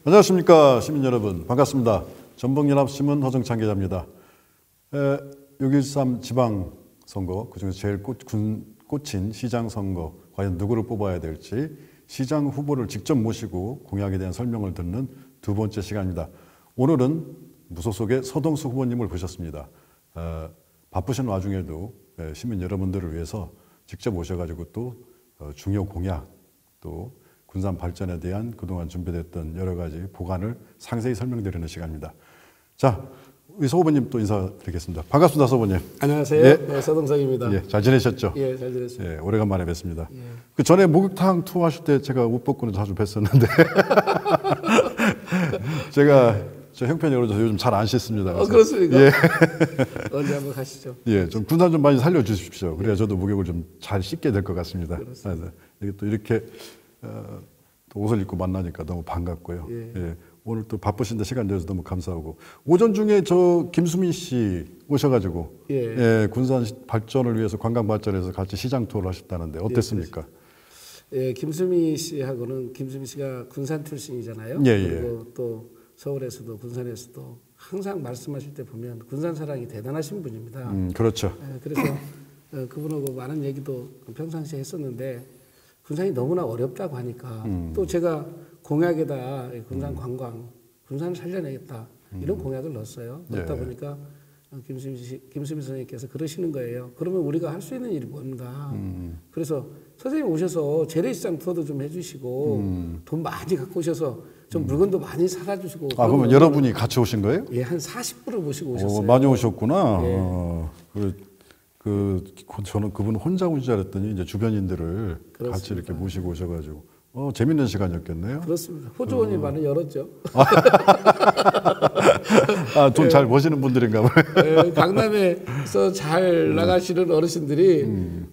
안녕하십니까 시민 여러분, 반갑습니다. 전북연합신문 허정찬 기자입니다. 6.13 지방선거, 그중에서 제일 꽂힌 시장선거, 과연 누구를 뽑아야 될지 시장 후보를 직접 모시고 공약에 대한 설명을 듣는 두 번째 시간입니다. 오늘은 무소속의 서동수 후보님을 모셨습니다. 바쁘신 와중에도 시민 여러분들을 위해서 직접 오셔가지고 또 중요 공약, 또 군산 발전에 대한 그동안 준비됐던 여러 가지 보관을 상세히 설명드리는 시간입니다. 자, 우리 서 후보님 또 인사드리겠습니다. 반갑습니다, 서 후보님. 안녕하세요. 예. 네, 서동석입니다. 예, 잘 지내셨죠? 예, 잘 지냈습니다. 예, 오래간만에 뵙습니다. 예. 그 전에 목욕탕 투어하실 때 제가 옷 벗고는 자주 뵀었는데 제가 저 형편이 어려서 요즘 잘 안 씻습니다. 그렇습니까? 예. 언제 한번 가시죠. 예, 좀 군산 좀 많이 살려주십시오. 그래야 저도 목욕을 좀 잘 씻게 될 것 같습니다. 그래서 또 이렇게 또 옷을 입고 만나니까 너무 반갑고요. 예. 예, 오늘 또 바쁘신데 시간 내줘서 너무 감사하고, 오전 중에 저 김수민 씨 오셔가지고 예, 군산 발전을 위해서 관광 발전에서 같이 시장 투어를 하셨다는데 어땠습니까? 예, 김수미 씨하고는 김수미 씨가 군산 출신이잖아요. 예, 예. 그리고 또 서울에서도 군산에서도 항상 말씀하실 때 보면 군산 사랑이 대단하신 분입니다. 그렇죠. 예, 그래서 그분하고 많은 얘기도 평상시에 했었는데 군산이 너무나 어렵다고 하니까 또 제가 공약에다 군산 관광, 군산을 살려내겠다 이런 공약을 넣었어요. 넣다 예. 보니까 김수미 선생님께서 그러시는 거예요. 그러면 우리가 할 수 있는 일이 뭔가. 그래서 선생님 오셔서 재래시장 투어도 좀 해주시고 돈 많이 갖고 오셔서 좀 물건도 많이 사가주시고. 아, 그러면 여러분이 같이 오신 거예요? 예, 한 40분을 모시고 오셨어요. 많이 오셨구나. 예. 저는 그분 혼자 오신 줄 알았더니 이제 주변인들을 그렇습니다. 같이 이렇게 모시고 오셔가지고 재밌는 시간이었겠네요. 그렇습니다. 호주원이 많이 열었죠. 아, 돈 잘 버시는 분들인가 봐요. 예, 강남에서 잘 나가시는 어르신들이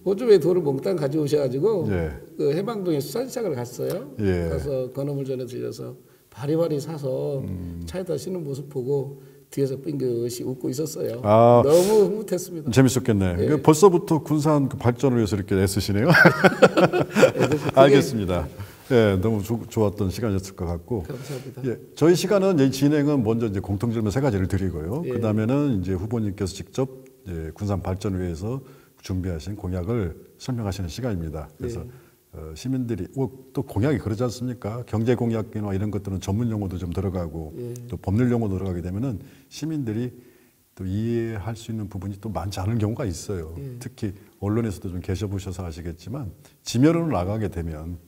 호주에 돈을 몽땅 가져오셔가지고 예. 그 해방동에 수산시장을 갔어요. 예. 가서 건어물전에 들려서 바리바리 사서 차에다 싣는 모습 보고 뒤에서 빙긋이 웃고 있었어요. 아. 너무 흐뭇했습니다. 재밌었겠네. 예. 벌써부터 군산 그 발전을 위해서 이렇게 애쓰시네요. 알겠습니다. 예, 너무 좋았던 시간이었을 것 같고. 감사합니다. 예, 저희 시간은 이 진행은 먼저 이제 공통 질문 세 가지를 드리고요. 예. 그 다음에는 이제 후보님께서 직접 군산 발전을 위해서 준비하신 공약을 설명하시는 시간입니다. 그래서 시민들이 또 공약이 그러지 않습니까? 경제 공약이나 이런 것들은 전문 용어도 좀 들어가고 또 법률 용어도 들어가게 되면은 시민들이 또 이해할 수 있는 부분이 또 많지 않은 경우가 있어요. 특히 언론에서도 좀 계셔보셔서 아시겠지만 지면으로 나가게 되면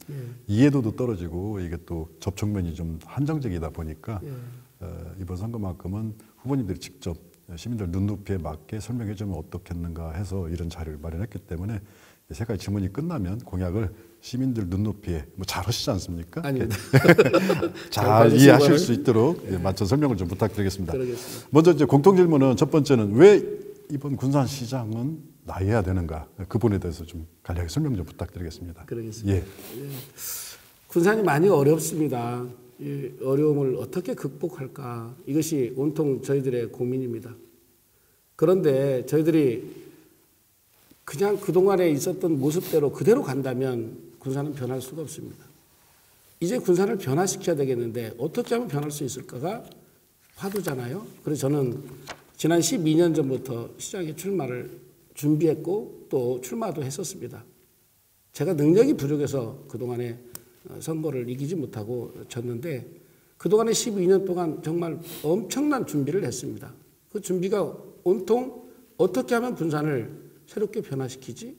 이해도도 떨어지고 이게 또 접촉면이 좀 한정적이다 보니까 이번 선거만큼은 후보님들이 직접 시민들 눈높이에 맞게 설명해 주면 어떻겠는가 해서 이런 자료를 마련했기 때문에 세 가지 질문이 끝나면 공약을 시민들 눈높이에 잘 하시지 않습니까? 아닙니다. 잘 이해하실 수 있도록 맞춰 설명을 좀 부탁드리겠습니다. 그러겠습니다. 먼저 이제 공통 질문은 첫 번째는 왜 이번 군산시장은 나해야 되는가, 그 부분에 대해서 좀 간략히 설명 좀 부탁드리겠습니다. 그러겠습니다. 예. 예. 군산이 많이 어렵습니다. 이 어려움을 어떻게 극복할까, 이것이 온통 저희들의 고민입니다. 그런데 저희들이 그냥 그동안에 있었던 모습대로 그대로 간다면 군산은 변할 수가 없습니다. 이제 군산을 변화시켜야 되겠는데 어떻게 하면 변할 수 있을까가 화두잖아요. 그래서 저는 지난 12년 전부터 시장에 출마를 준비했고 또 출마도 했었습니다. 제가 능력이 부족해서 그동안에 선거를 이기지 못하고 졌는데 그동안에 12년 동안 정말 엄청난 준비를 했습니다. 그 준비가 온통 어떻게 하면 군산을 새롭게 변화시키지?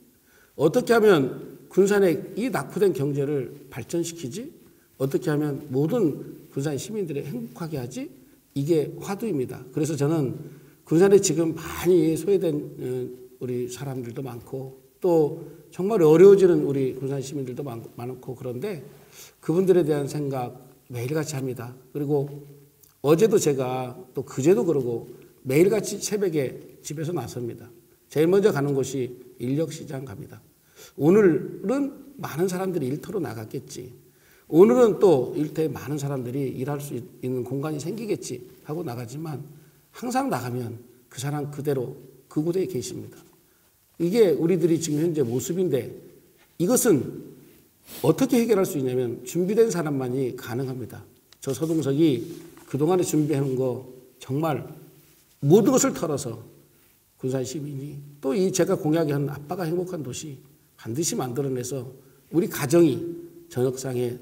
어떻게 하면 군산의 이 낙후된 경제를 발전시키지? 어떻게 하면 모든 군산 시민들이 행복하게 하지? 이게 화두입니다. 그래서 저는 군산에 지금 많이 소외된 우리 사람들도 많고 또 정말 어려워지는 우리 군산 시민들도 많고 그런데 그분들에 대한 생각 매일같이 합니다. 그리고 어제도 제가 또 그제도 그러고 매일같이 새벽에 집에서 나섭니다. 제일 먼저 가는 곳이 인력시장 갑니다. 오늘은 많은 사람들이 일터로 나갔겠지. 오늘은 또 일터에 많은 사람들이 일할 수 있는 공간이 생기겠지 하고 나가지만 항상 나가면 그 사람 그대로 그 곳에 계십니다. 이게 우리들이 지금 현재 모습인데 이것은 어떻게 해결할 수 있냐면 준비된 사람만이 가능합니다. 저 서동석이 그동안에 준비해놓은 거 정말 모든 것을 털어서 군산 시민이 또 이 제가 공약한 아빠가 행복한 도시 반드시 만들어내서 우리 가정이 저녁상에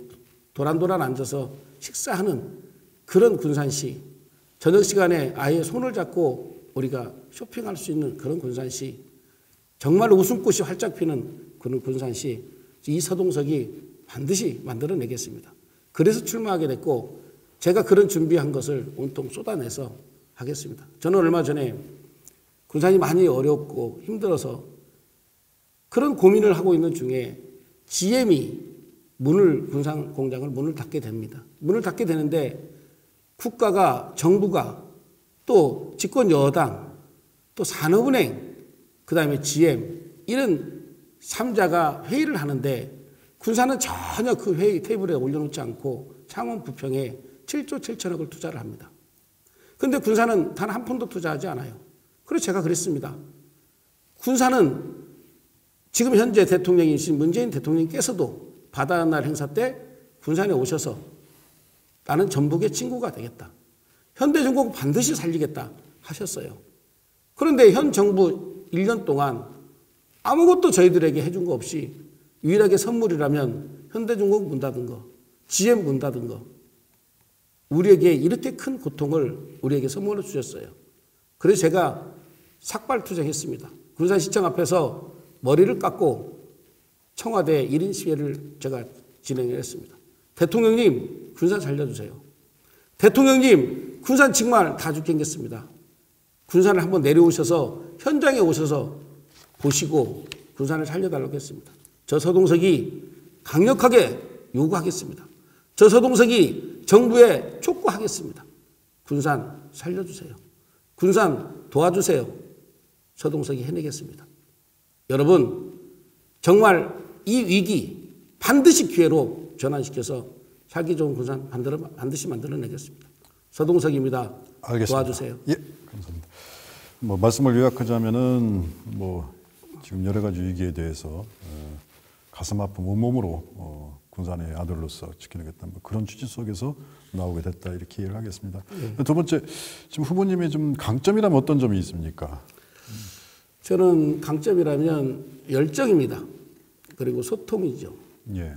도란도란 앉아서 식사하는 그런 군산시, 저녁 시간에 아이의 손을 잡고 우리가 쇼핑할 수 있는 그런 군산시, 정말 웃음꽃이 활짝 피는 그런 군산시, 이 서동석이 반드시 만들어내겠습니다. 그래서 출마하게 됐고 제가 그런 준비한 것을 온통 쏟아내서 하겠습니다. 저는 얼마 전에 군산이 많이 어렵고 힘들어서 그런 고민을 하고 있는 중에 GM이 군산 공장을 문을 닫게 됩니다. 문을 닫게 되는데 국가가, 정부가, 또 집권 여당, 또 산업은행, 그 다음에 GM 이런 3자가 회의를 하는데 군산은 전혀 그 회의 테이블에 올려놓지 않고 창원 부평에 7조 7천억을 투자를 합니다. 그런데 군산은 단 한 푼도 투자하지 않아요. 그래서 제가 그랬습니다. 군산은 지금 현재 대통령이신 문재인 대통령께서도 바다날 행사 때 군산에 오셔서 나는 전북의 친구가 되겠다. 현대중공업 반드시 살리겠다 하셨어요. 그런데 현 정부 1년 동안 아무것도 저희들에게 해준 거 없이 유일하게 선물이라면 현대중공업 문 닫은 거, GM 문 닫은 거, 우리에게 이렇게 큰 고통을 우리에게 선물로 주셨어요. 그래서 제가 삭발투쟁했습니다. 군산시청 앞에서 머리를 깎고 청와대 1인 시위를 제가 진행했습니다. 대통령님, 군산 살려주세요. 대통령님, 군산 정말 다 죽겠습니다. 군산을 한번 내려오셔서 현장에 오셔서 보시고 군산을 살려달라고 했습니다. 저 서동석이 강력하게 요구하겠습니다. 저 서동석이 정부에 촉구하겠습니다. 군산 살려주세요. 군산 도와주세요. 서동석이 해내겠습니다. 여러분, 정말 이 위기 반드시 기회로 전환시켜서 살기 좋은 군산 반드시 만들어내겠습니다. 서동석입니다. 알겠습니다. 도와주세요. 예, 감사합니다. 말씀을 요약하자면은 지금 여러 가지 위기에 대해서 가슴 아픈 온몸으로 군산의 아들로서 지켜내겠다 그런 취지 속에서 나오게 됐다 이렇게 이해를 하겠습니다. 네. 두 번째, 지금 후보님의 좀 강점이라면 어떤 점이 있습니까? 저는 강점이라면 열정입니다. 그리고 소통이죠. 예.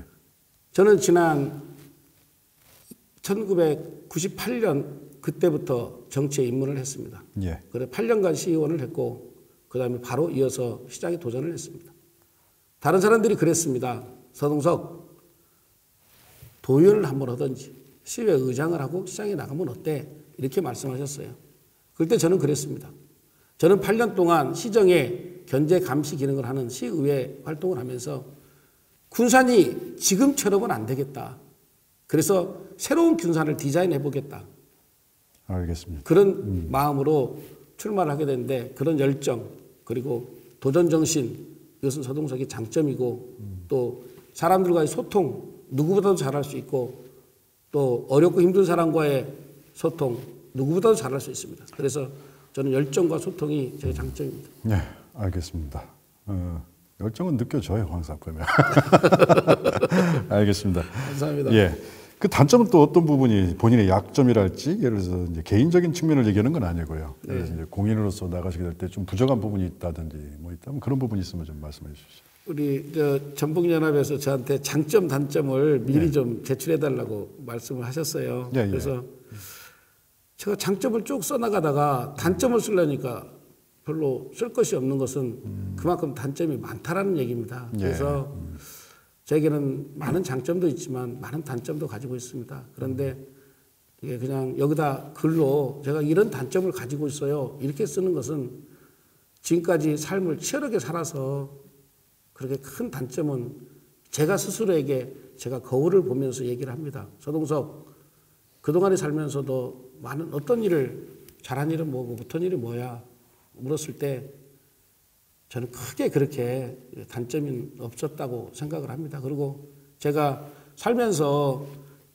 저는 지난 1998년 그때부터 정치에 입문을 했습니다. 예. 그래 8년간 시의원을 했고 그다음에 바로 이어서 시장에 도전을 했습니다. 다른 사람들이 그랬습니다. 서동석, 도의원을 한번 하든지 시의회 의장을 하고 시장에 나가면 어때? 이렇게 말씀하셨어요. 그때 저는 그랬습니다. 저는 8년 동안 시정에 견제 감시 기능을 하는 시의회 활동을 하면서 군산이 지금처럼은 안 되겠다. 그래서 새로운 군산을 디자인해 보겠다. 알겠습니다. 그런 마음으로 출마를 하게 됐는데 그런 열정 그리고 도전 정신 이것은 서동석의 장점이고 또 사람들과의 소통 누구보다도 잘할 수 있고 또 어렵고 힘든 사람과의 소통 누구보다도 잘할 수 있습니다. 그래서 저는 열정과 소통이 제 장점입니다. 네, 알겠습니다. 열정은 느껴져요, 항상 보면. 알겠습니다. 감사합니다. 예. 그 단점은 또 어떤 부분이 본인의 약점이랄지 예를 들어서 이제 개인적인 측면을 얘기하는 건 아니고요. 네. 그래서 이제 공인으로서 나가시게 될 때 좀 부족한 부분이 있다든지 뭐 있다면 그런 부분이 있으면 좀 말씀해 주시죠. 우리 전북연합에서 저한테 장점 단점을 미리 네. 좀 제출해 달라고 말씀을 하셨어요. 예, 예. 그래서 제가 장점을 쭉 써나가다가 단점을 쓰려니까 별로 쓸 것이 없는 것은 그만큼 단점이 많다라는 얘기입니다. 그래서 저에게는 많은 장점도 있지만 많은 단점도 가지고 있습니다. 그런데 이게 그냥 여기다 글로 제가 이런 단점을 가지고 있어요. 이렇게 쓰는 것은 지금까지 삶을 치열하게 살아서 그렇게 큰 단점은 제가 스스로에게 제가 거울을 보면서 얘기를 합니다. 서동석, 그동안에 살면서도 많은 어떤 일을 잘한 일은 뭐고 못한 일이 뭐야 물었을 때 저는 크게 그렇게 단점이 없었다고 생각을 합니다. 그리고 제가 살면서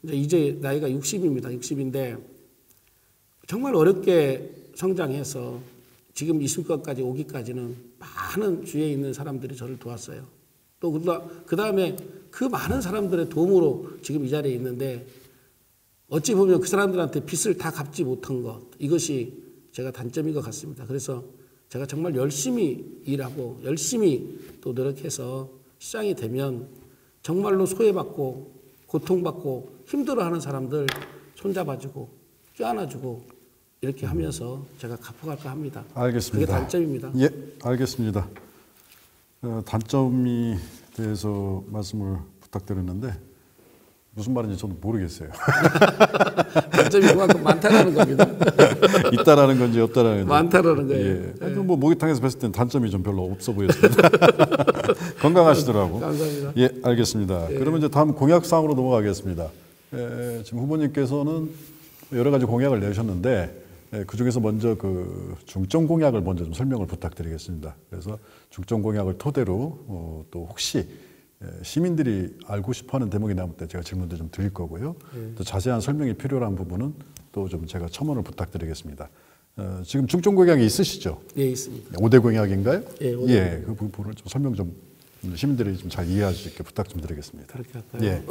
이제 나이가 60입니다. 60인데 정말 어렵게 성장해서 지금 이 순간까지 오기까지는 많은 주위에 있는 사람들이 저를 도왔어요. 또 그 다음에 그 많은 사람들의 도움으로 지금 이 자리에 있는데 어찌 보면 그 사람들한테 빚을 다 갚지 못한 것, 이것이 제가 단점인 것 같습니다. 그래서 제가 정말 열심히 일하고 열심히 또 노력해서 시장이 되면 정말로 소외받고 고통받고 힘들어하는 사람들 손잡아주고 껴안아주고 이렇게 하면서 제가 갚아갈까 합니다. 알겠습니다. 그게 단점입니다. 예, 알겠습니다. 단점이 대해서 말씀을 부탁드렸는데 무슨 말인지 저도 모르겠어요. 단점이 그만큼 많다라는 겁니다. 있다라는 건지 없다라는 건지. 많다라는 거예요. 예. 하여튼 뭐 목욕탕에서 뵀을 때는 단점이 좀 별로 없어 보였습니다. 건강하시더라고. 감사합니다. 예, 알겠습니다. 그러면 이제 다음 공약 사항으로 넘어가겠습니다. 지금 후보님께서는 여러 가지 공약을 내셨는데 그 중에서 먼저 그 중점 공약을 먼저 좀 설명을 부탁드리겠습니다. 그래서 중점 공약을 토대로 또 혹시 시민들이 알고 싶어하는 대목이 남을 때 제가 질문도 좀 드릴 거고요. 또 자세한 설명이 필요한 부분은 또 좀 제가 첨언을 부탁드리겠습니다. 지금 중점 공약이 있으시죠? 예, 있습니다. 5대 공약인가요? 예, 5대 예, 그 부분을 좀 설명 좀 시민들이 좀 잘 이해할 수 있게 부탁 좀 드리겠습니다. 그렇게 할까요? 예.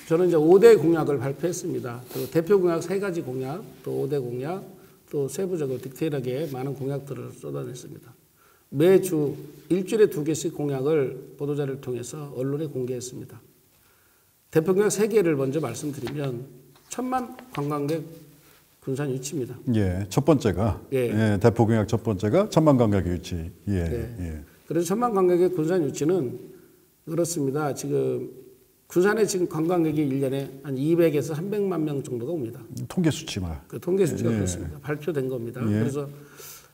저는 이제 5대 공약을 발표했습니다. 그 대표 공약 3가지 공약, 또 5대 공약, 또 세부적으로 디테일하게 많은 공약들을 쏟아냈습니다. 매주 일주일에 2개씩 공약을 보도자료를 통해서 언론에 공개했습니다. 대표 공약 3개를 먼저 말씀드리면 1000만 관광객 군산 유치입니다. 예, 첫 번째가 예. 대표 공약 첫 번째가 1000만 관객 유치. 예, 예. 그래서 1000만 관객의 군산 유치는 그렇습니다. 지금 군산에 지금 관광객이 1년에 한 200에서 300만 명 정도가 옵니다. 통계 수치만. 그 통계 수치가 그렇습니다. 발표된 겁니다. 그래서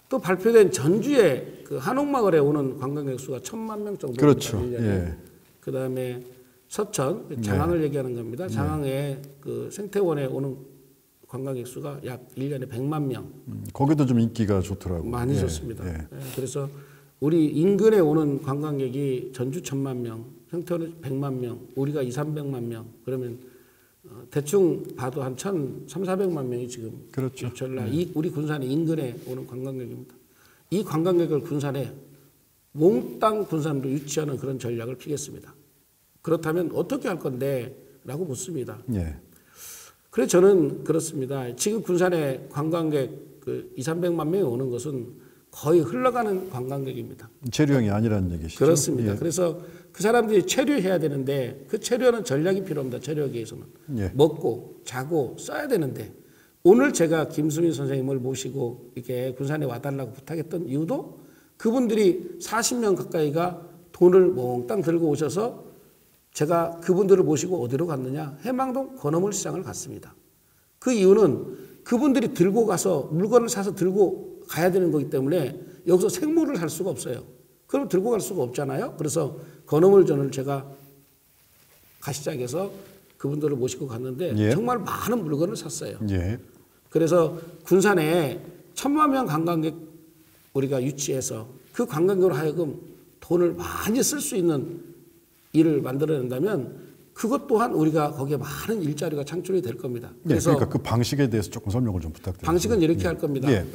또 발표된 전주에 그 한옥마을에 오는 관광객 수가 1000만 명 정도. 그렇죠. 1년에. 예. 그다음에 서천, 장항을 얘기하는 겁니다. 장항에 그 생태원에 오는 관광객 수가 약 1년에 100만 명. 거기도 좀 인기가 좋더라고요. 많이 예, 좋습니다. 예. 예, 그래서 우리 인근에 오는 관광객이 전주 1000만 명, 생태원에 100만 명, 우리가 200~300만 명. 그러면 대충 봐도 한 1,300~400만 명이 지금 그렇죠. 우리 군산의 인근에 오는 관광객입니다. 이 관광객을 군산에 몽땅 군산으로 유치하는 그런 전략을 피겠습니다. 그렇다면 어떻게 할 건데? 라고 묻습니다. 예. 그래서 저는 그렇습니다. 지금 군산에 관광객 그 200~300만 명이 오는 것은 거의 흘러가는 관광객입니다. 체류형이 아니라는 얘기시죠? 그렇습니다. 예. 그래서 그 사람들이 체류해야 되는데 그 체류하는 전략이 필요합니다. 체류하기 위해서는. 예. 먹고 자고 써야 되는데 오늘 제가 김수민 선생님을 모시고 이렇게 군산에 와달라고 부탁했던 이유도 그분들이 40명 가까이가 돈을 몽땅 들고 오셔서 제가 그분들을 모시고 어디로 갔느냐? 해망동 건어물 시장을 갔습니다. 그 이유는 그분들이 들고 가서 물건을 사서 들고 가야 되는 거기 때문에 여기서 생물을 살 수가 없어요. 그럼 들고 갈 수가 없잖아요. 그래서 건어물전을 제가 가시장에서 그분들을 모시고 갔는데 예. 정말 많은 물건을 샀어요. 예. 그래서 군산에 1000만 명 관광객 우리가 유치해서 그 관광객으로 하여금 돈을 많이 쓸 수 있는 일을 만들어낸다면 그것 또한 우리가 거기에 많은 일자리가 창출이 될 겁니다. 그래서 그러니까 그 방식에 대해서 조금 설명을 좀 부탁드립니다. 방식은 이렇게 할 겁니다. 예.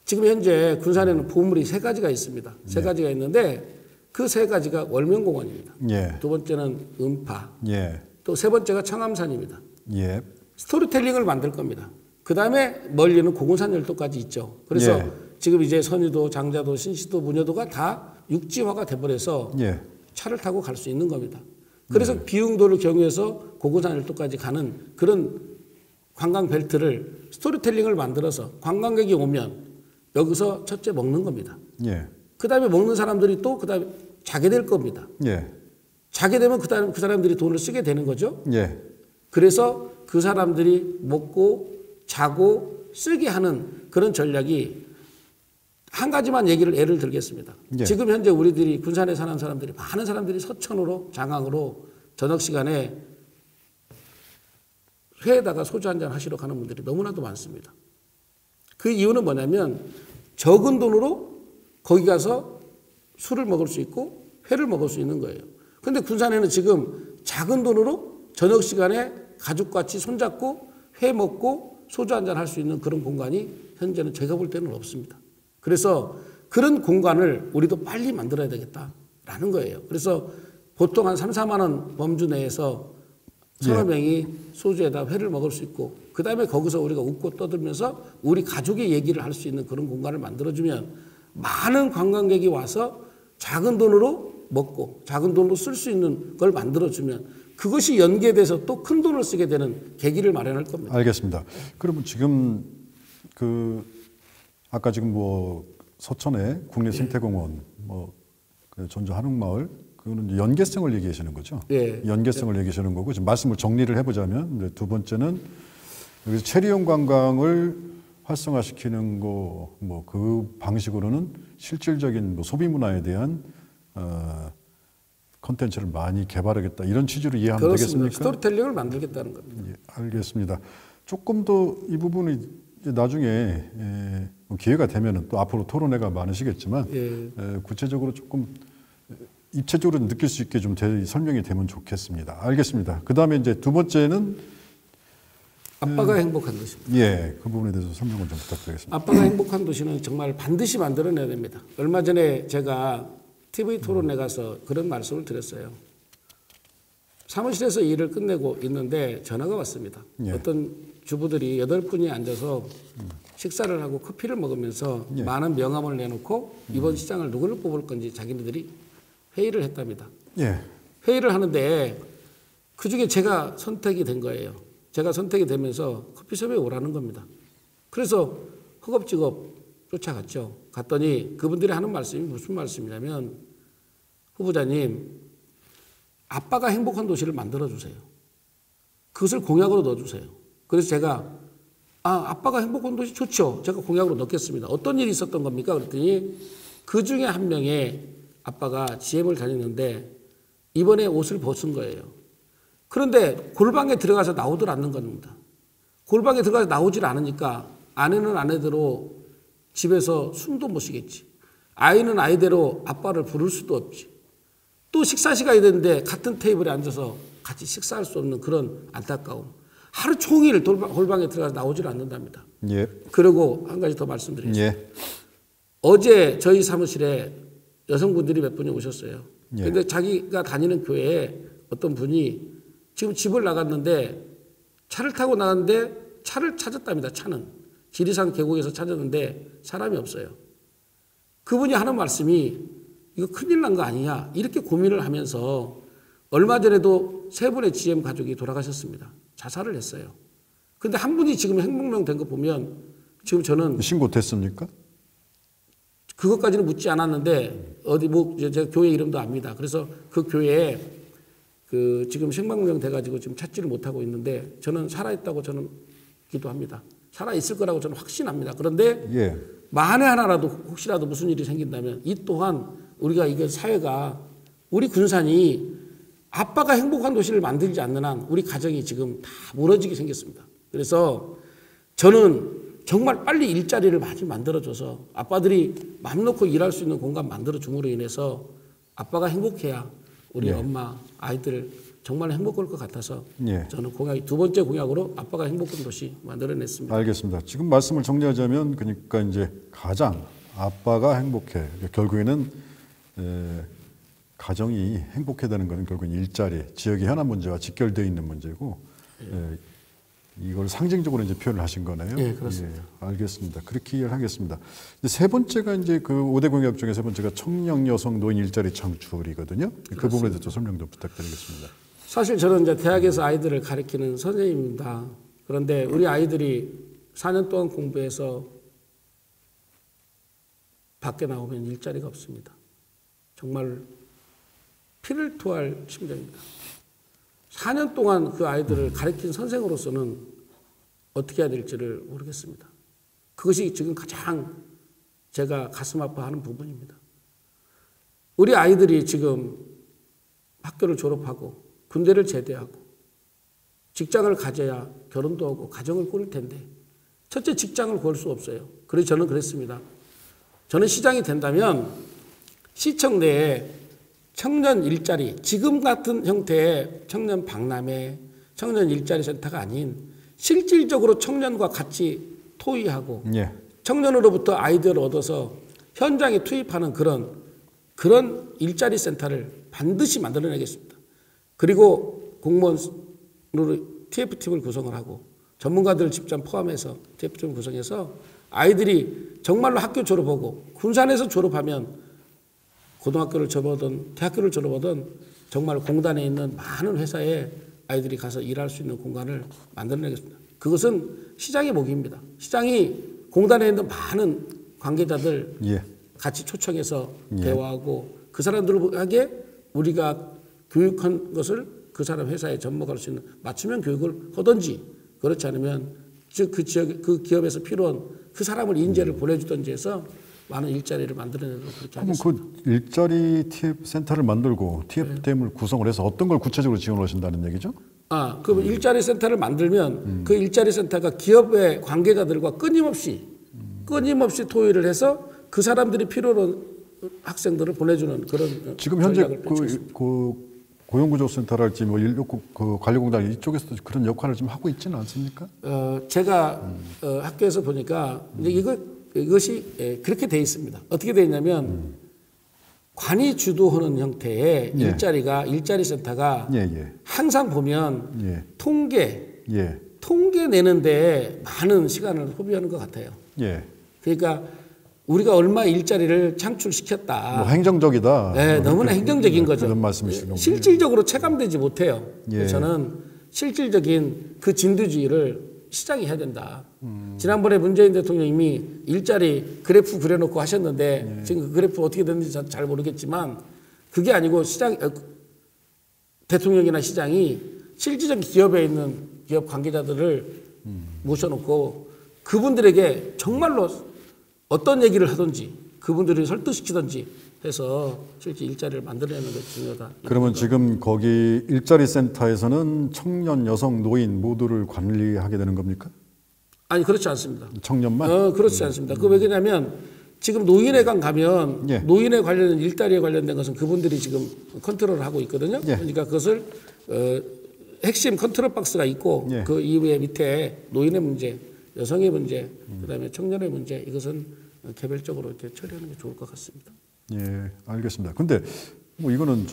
지금 현재 군산에는 보물이 3가지가 있습니다. 3가지가 있는데 그 3가지가 월명공원입니다. 예. 두 번째는 음파, 예. 또 3번째가 청암산입니다. 예. 스토리텔링을 만들 겁니다. 그 다음에 멀리는 고군산 열도까지 있죠. 그래서 예. 지금 이제 선유도, 장자도, 신시도, 문여도가 다 육지화가 돼버려서 예. 차를 타고 갈 수 있는 겁니다. 그래서 비흥도를 경유해서 고군산 열도까지 가는 그런 관광 벨트를 스토리텔링을 만들어서 관광객이 오면 여기서 첫째 먹는 겁니다. 예. 그 다음에 먹는 사람들이 또 그 다음에 자게 될 겁니다. 예. 자게 되면 그 사람들이 돈을 쓰게 되는 거죠. 예. 그래서 그 사람들이 먹고 자고 쓰게 하는 그런 전략이 한 가지만 예를 들겠습니다. 예. 지금 현재 우리들이 군산에 사는 사람들이 많은 사람들이 서천으로 장항으로 저녁 시간에 회에다가 소주 한잔 하시러 가는 분들이 너무나도 많습니다. 그 이유는 뭐냐면 적은 돈으로 거기 가서 술을 먹을 수 있고 회를 먹을 수 있는 거예요. 그런데 군산에는 지금 작은 돈으로 저녁 시간에 가족같이 손잡고 회 먹고 소주 한잔 할 수 있는 그런 공간이 현재는 제가 볼 때는 없습니다. 그래서 그런 공간을 우리도 빨리 만들어야 되겠다라는 거예요. 그래서 보통 한 3~4만 원 범주 내에서 서너 명이 소주에다 회를 먹을 수 있고 그 다음에 거기서 우리가 웃고 떠들면서 우리 가족의 얘기를 할 수 있는 그런 공간을 만들어주면 많은 관광객이 와서 작은 돈으로 먹고 작은 돈으로 쓸 수 있는 걸 만들어주면 그것이 연계돼서 또 큰 돈을 쓰게 되는 계기를 마련할 겁니다. 알겠습니다. 그러면 지금 아까 지금 뭐 서천에 국립생태공원, 그 전주 한옥마을 그거는 연계성을 얘기하시는 거죠. 예. 연계성을 얘기하시는 거고 지금 말씀을 정리를 해보자면 이제 두 번째는 여기서 체리용 관광을 활성화시키는 거 뭐 그 방식으로는 실질적인 뭐 소비 문화에 대한 콘텐츠를 많이 개발하겠다 이런 취지로 이해하면 그렇습니다. 되겠습니까? 스토리텔링을 만들겠다는 겁니다. 예, 알겠습니다. 조금 더 이 부분이 이제 나중에 기회가 되면은 또 앞으로 토론회가 많으시겠지만 구체적으로 조금 입체적으로 느낄 수 있게 좀 설명이 되면 좋겠습니다. 알겠습니다. 그 다음에 이제 두 번째는 아빠가 행복한 도시입니다. 예, 그 부분에 대해서 설명을 좀 부탁드리겠습니다. 아빠가 행복한 도시는 정말 반드시 만들어내야 됩니다. 얼마 전에 제가 TV 토론회 가서 그런 말씀을 드렸어요. 사무실에서 일을 끝내고 있는데 전화가 왔습니다. 예. 어떤 주부들이 8분이 앉아서 식사를 하고 커피를 먹으면서 예. 많은 명함을 내놓고 이번 시장을 누구를 뽑을 건지 자기네들이 회의를 했답니다. 예, 회의를 하는데 그중에 제가 선택이 된 거예요. 제가 선택이 되면서 커피숍에 오라는 겁니다. 그래서 허겁지겁 쫓아갔죠. 갔더니 그분들이 하는 말씀이 무슨 말씀이냐면 후보자님 아빠가 행복한 도시를 만들어주세요. 그것을 공약으로 넣어주세요. 그래서 제가 아빠가 행복한 도시 좋죠. 제가 공약으로 넣겠습니다. 어떤 일이 있었던 겁니까? 그랬더니 그 중에 한 명의 아빠가 GM을 다녔는데 이번에 옷을 벗은 거예요. 그런데 골방에 들어가서 나오질 않는 겁니다. 골방에 들어가서 나오질 않으니까 아내는 아내대로 집에서 숨도 못 쉬겠지. 아이는 아이대로 아빠를 부를 수도 없지. 또 식사 시간이 됐는데 같은 테이블에 앉아서 같이 식사할 수 없는 그런 안타까움. 하루 종일 골방에 들어가서 나오질 않는답니다. 예, 그리고 한 가지 더 말씀드리겠습니다. 예, 어제 저희 사무실에 여성분들이 몇 분이 오셨어요. 예. 근데 자기가 다니는 교회에 어떤 분이 지금 집을 나갔는데 차를 타고 나갔는데 차를 찾았답니다. 차는. 지리산 계곡에서 찾았는데 사람이 없어요. 그분이 하는 말씀이 이거 큰일 난 거 아니냐 이렇게 고민을 하면서 얼마 전에도 3분의 GM 가족이 돌아가셨습니다. 자살을 했어요. 근데 한 분이 지금 행복명 된 거 보면 지금 저는 신고됐습니까? 그것까지는 묻지 않았는데 어디 뭐 제가 교회 이름도 압니다. 그래서 그 교회에 그 지금 생명명 돼가지고 지금 찾지를 못하고 있는데 저는 살아있다고 저는 기도합니다. 살아있을 거라고 저는 확신합니다. 그런데 예, 만에 하나라도 혹시라도 무슨 일이 생긴다면 이 또한 우리가 이게 사회가 우리 군산이 아빠가 행복한 도시를 만들지 않는 한 우리 가정이 지금 다 무너지게 생겼습니다. 그래서 저는 정말 빨리 일자리를 많이 만들어줘서 아빠들이 맘 놓고 일할 수 있는 공간 만들어줌으로 인해서 아빠가 행복해야 우리 엄마, 아이들 정말 행복할 것 같아서 예. 저는 두 번째 공약으로 아빠가 행복한 도시 만들어냈습니다. 알겠습니다. 지금 말씀을 정리하자면 그러니까 이제 가장 아빠가 행복해. 결국에는 가정이 행복해되는 것은 결국은 일자리, 지역의 현안 문제와 직결되어 있는 문제고 이걸 상징적으로 이제 표현을 하신 거네요. 예, 그렇습니다. 예, 알겠습니다. 그렇게 이해를 하겠습니다. 이제 세 번째가 이제 그 5대 공약 중에 세 번째가 청년 여성 노인 일자리 창출이거든요. 그 부분에 대해서 설명 좀 부탁드리겠습니다. 사실 저는 이제 대학에서 아이들을 가르치는 선생님입니다. 그런데 우리 아이들이 4년 동안 공부해서 밖에 나오면 일자리가 없습니다. 정말 피를 토할 심정입니다. 4년 동안 그 아이들을 가르친 선생으로서는 어떻게 해야 될지를 모르겠습니다. 그것이 지금 가장 제가 가슴 아파하는 부분입니다. 우리 아이들이 지금 학교를 졸업하고 군대를 제대하고 직장을 가져야 결혼도 하고 가정을 꾸릴 텐데 첫째 직장을 구할 수 없어요. 그래서 저는 그랬습니다. 저는 시장이 된다면 시청 내에 청년 일자리, 지금 같은 형태의 청년 박람회, 청년 일자리 센터가 아닌 실질적으로 청년과 같이 토의하고 예. 청년으로부터 아이디어를 얻어서 현장에 투입하는 그런 일자리 센터를 반드시 만들어내겠습니다. 그리고 공무원 TF팀을 구성을 하고 전문가들 집단 포함해서 TF팀을 구성해서 아이들이 정말로 학교 졸업하고 군산에서 졸업하면 고등학교를 졸업하든 대학교를 졸업하든 정말 공단에 있는 많은 회사에 아이들이 가서 일할 수 있는 공간을 만들어내겠습니다. 그것은 시장의 목입니다. 시장이 공단에 있는 많은 관계자들 예. 같이 초청해서 대화하고 그 사람들에게 우리가 교육한 것을 그 사람 회사에 접목할 수 있는 맞춤형 교육을 하든지 그렇지 않으면 즉 그 지역 그 기업에서 필요한 그 사람을 인재를 보내주든지 해서 많은 일자리를 만들어내도록 그렇게 하겠습니다. 그럼 그 일자리 TF 센터를 만들고 TF팀을 구성을 해서 어떤 걸 구체적으로 지원하신다는 얘기죠? 그럼 일자리 센터를 만들면 그 일자리 센터가 기업의 관계자들과 끊임없이 토의를 해서 그 사람들이 필요로 학생들을 보내주는 그런 지금 현재 전략을 펼치겠습니다. 그 고용구조센터랄지 뭐 그 관리공단 이쪽에서도 그런 역할을 좀 하고 있지는 않습니까? 제가 학교에서 보니까 이제 이것이 그렇게 돼 있습니다. 어떻게 돼 있냐면 관이 주도하는 형태의 예. 일자리 센터가 예. 항상 보면 예. 통계 내는데 많은 시간을 소비하는 것 같아요. 예. 그러니까 우리가 얼마 일자리를 창출시켰다. 뭐 행정적이다. 네, 너무나 행정적인 거죠. 그런 말씀이시군요. 실질적으로 체감되지 못해요. 예. 그래서 저는 실질적인 그 진두지휘를 시장이 해야 된다. 지난번에 문재인 대통령님이 일자리 그래프 그려놓고 하셨는데 지금 그 그래프 어떻게 됐는지 잘 모르겠지만 그게 아니고 대통령이나 시장이 실질적인 기업에 있는 기업 관계자들을 모셔놓고 그분들에게 정말로 어떤 얘기를 하든지 그분들을 설득시키든지 해서 실제 일자리를 만들어내는 것이 중요하다. 그러면 지금 거기 일자리 센터에서는 청년, 여성, 노인 모두를 관리하게 되는 겁니까? 아니 그렇지 않습니다. 청년만? 그렇지 않습니다. 그 왜냐하면 지금 노인회관 가면 예. 노인에 관련된 일자리에 관련된 것은 그분들이 지금 컨트롤을 하고 있거든요. 예. 그러니까 그것을 핵심 컨트롤 박스가 있고 예. 그 이후에 밑에 노인의 문제, 여성의 문제, 그다음에 청년의 문제 이것은 개별적으로 이렇게 처리하는 게 좋을 것 같습니다. 예, 알겠습니다. 근데 뭐 이거는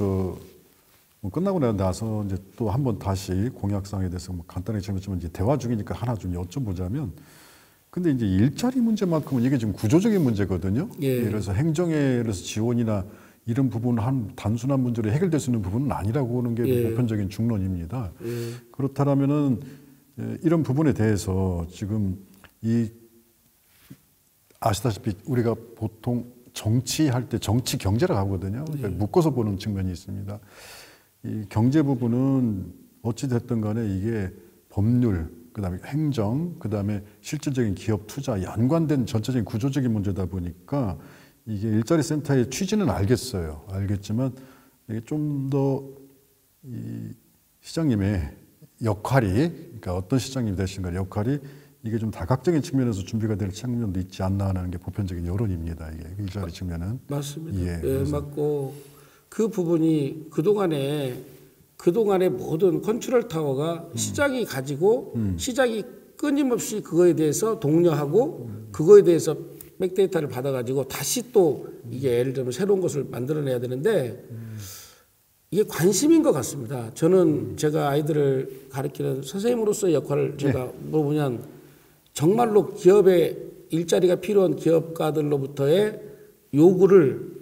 뭐 끝나고 나서 이제 또 한번 다시 공약사항에 대해서 뭐 간단하게 질문했지만 이제 대화 중이니까 하나 좀 여쭤보자면, 근데 이제 일자리 문제만큼은 이게 지금 구조적인 문제거든요. 예. 그래서 행정에서 지원이나 이런 부분은 한 단순한 문제로 해결될 수 있는 부분은 아니라고 하는 게 예. 보편적인 중론입니다. 예. 그렇다면은 이런 부분에 대해서 지금 아시다시피 우리가 보통 정치할 때 정치 경제라고 하거든요. 그러니까 묶어서 보는 측면이 있습니다. 이 경제 부분은 어찌 됐든 간에 이게 법률, 그다음에 행정, 그다음에 실질적인 기업 투자 연관된 전체적인 구조적인 문제다 보니까 이게 일자리 센터의 취지는 알겠지만 이게 좀 더 이 시장님의 역할이, 그러니까 어떤 시장님이 되신가 역할이 이게 좀 다각적인 측면에서 준비가 될 측면도 있지 않나 하는 게 보편적인 여론입니다. 이게 일자리 측면은. 맞습니다. 예, 맞고 그 부분이 그동안에 모든 컨트롤 타워가 시장이 가지고 시장이 끊임없이 그거에 대해서 독려하고 그거에 대해서 백데이터를 받아가지고 다시 또 이게 예를 들면 새로운 것을 만들어내야 되는데 이게 관심인 것 같습니다. 저는 제가 아이들을 가르치는 선생님으로서의 역할을 제가 뭐냐면 정말로 기업에 일자리가 필요한 기업가들로부터의 요구를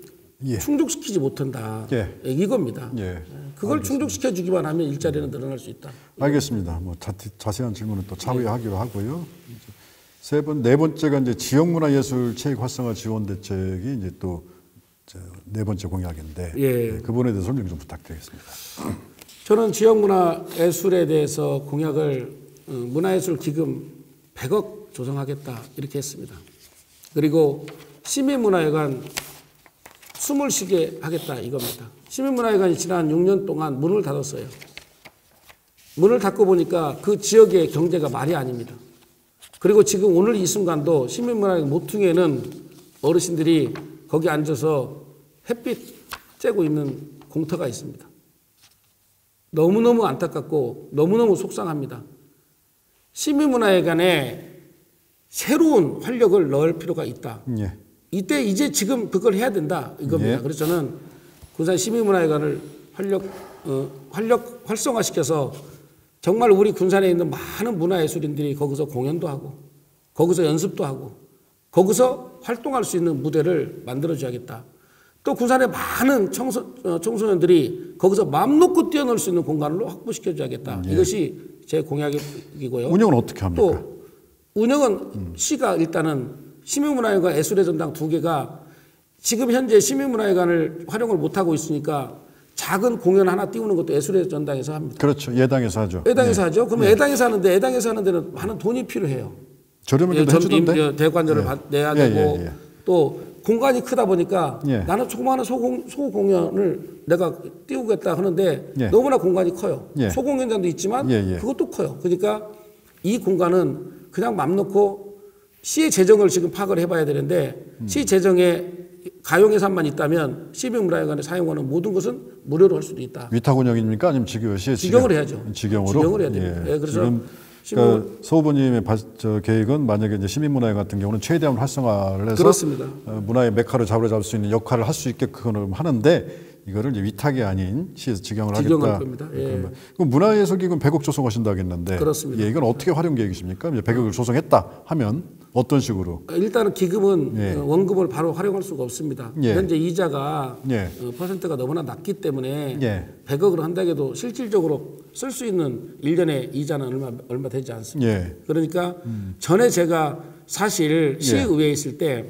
충족시키지 못한다. 이겁니다. 그걸 충족시켜 주기만 하면 일자리는 늘어날 수 있다. 알겠습니다. 뭐 자세한 질문은 또 차후에 하기로 하고요. 네 번째가 이제 지역문화예술 체육 활성화 지원 대책이 이제 또 네 번째 공약인데 그 부분에 대해서 설명 좀 부탁드리겠습니다. 저는 지역문화예술에 대해서 공약을 문화예술 기금 100억 조성하겠다 이렇게 했습니다. 그리고 시민문화회관 20 쉬게 하겠다 이겁니다. 시민문화회관이 지난 6년 동안 문을 닫았어요. 문을 닫고 보니까 그 지역의 경제가 말이 아닙니다. 그리고 지금 오늘 이 순간도 시민문화회관 모퉁이에는 어르신들이 거기 앉아서 햇빛 쬐고 있는 공터가 있습니다. 너무너무 안타깝고 너무너무 속상합니다. 시민문화회관에 새로운 활력을 넣을 필요가 있다. 이때 이제 지금 그걸 해야 된다 이겁니다. 그래서 저는 군산 시민문화회관을 활성화시켜서 정말 우리 군산에 있는 많은 문화예술인들이 거기서 공연도 하고 거기서 연습도 하고 거기서 활동할 수 있는 무대를 만들어줘야겠다. 또 군산의 많은 청소년들이 거기서 마음 놓고 뛰어놀 수 있는 공간으로 확보시켜줘야겠다. 이것이 제 공약이고요. 운영은 어떻게 합니까? 또 운영은 시가 일단은 시민문화회관 예술의 전당 2개가 지금 현재 시민문화회관을 활용을 못하고 있으니까 작은 공연 하나 띄우는 것도 예술의 전당에서 합니다. 그렇죠. 예당에서 하죠. 예당에서 하죠. 그러면 예당에서 하는데 예당에서 하는 데는 많은 돈이 필요해요. 저렴하게도 해주던데. 대관료를 내야 되고 또 공간이 크다 보니까 나는 조그마한 소공연을 내가 띄우겠다 하는데 너무나 공간이 커요. 소공연장도 있지만 그것도 커요. 그러니까 이 공간은 그냥 맘 놓고 시의 재정을 지금 파악을 해봐야 되는데 시 재정에 가용 예산만 있다면 시민문화회관에 사용하는 모든 것은 무료로 할 수도 있다. 위탁 운영입니까? 아니면 시의 직영을 해야죠. 직영으로? 직영을 해야 됩니다. 그래서 그러니까 소 후보님의 계획은 만약에 이제 시민문화회 같은 경우는 최대한 활성화를 해서 그렇습니다. 문화의 메카로 잡을 수 있는 역할을 할 수 있게끔 하는데 이거를 이제 위탁이 아닌 시에서 직영을 하겠다. 겁니다. 그럼 문화예술기금 100억 조성하신다 하겠는데 그렇습니다. 이건 어떻게 활용 계획이십니까? 이제 100억을 조성했다 하면 어떤 식으로? 일단은 기금은 원금을 바로 활용할 수가 없습니다. 현재 이자가 퍼센트가 너무나 낮기 때문에 100억을 한다고 해도 실질적으로 쓸 수 있는 1년의 이자는 얼마 되지 않습니다. 그러니까 전에 제가 사실 시의회에 있을 때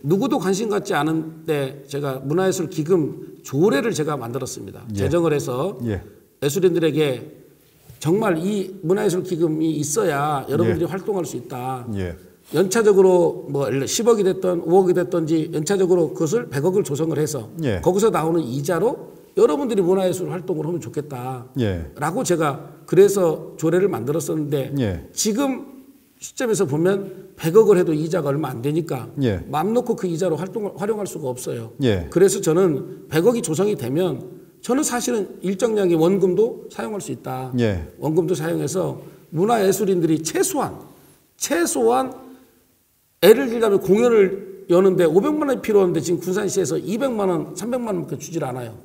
누구도 관심 갖지 않은데 제가 문화예술 기금 조례를 제가 만들었습니다. 제정을 해서 예술인들에게 정말 이 문화예술 기금이 있어야 여러분들이 활동할 수 있다. 연차적으로 뭐 10억이 됐던 5억이 됐던지 연차적으로 그것을 100억을 조성을 해서 거기서 나오는 이자로 여러분들이 문화예술 활동을 하면 좋겠다. 라고 제가 그래서 조례를 만들었었는데 지금 시점에서 보면 100억을 해도 이자가 얼마 안 되니까 맘 놓고 그 이자로 활용할 수가 없어요. 그래서 저는 100억이 조성이 되면 저는 사실은 일정량의 원금도 사용할 수 있다. 원금도 사용해서 문화예술인들이 최소한 예를 들자면 공연을 여는데 500만 원이 필요한데 지금 군산시에서 200만 원, 300만 원밖에 주질 않아요.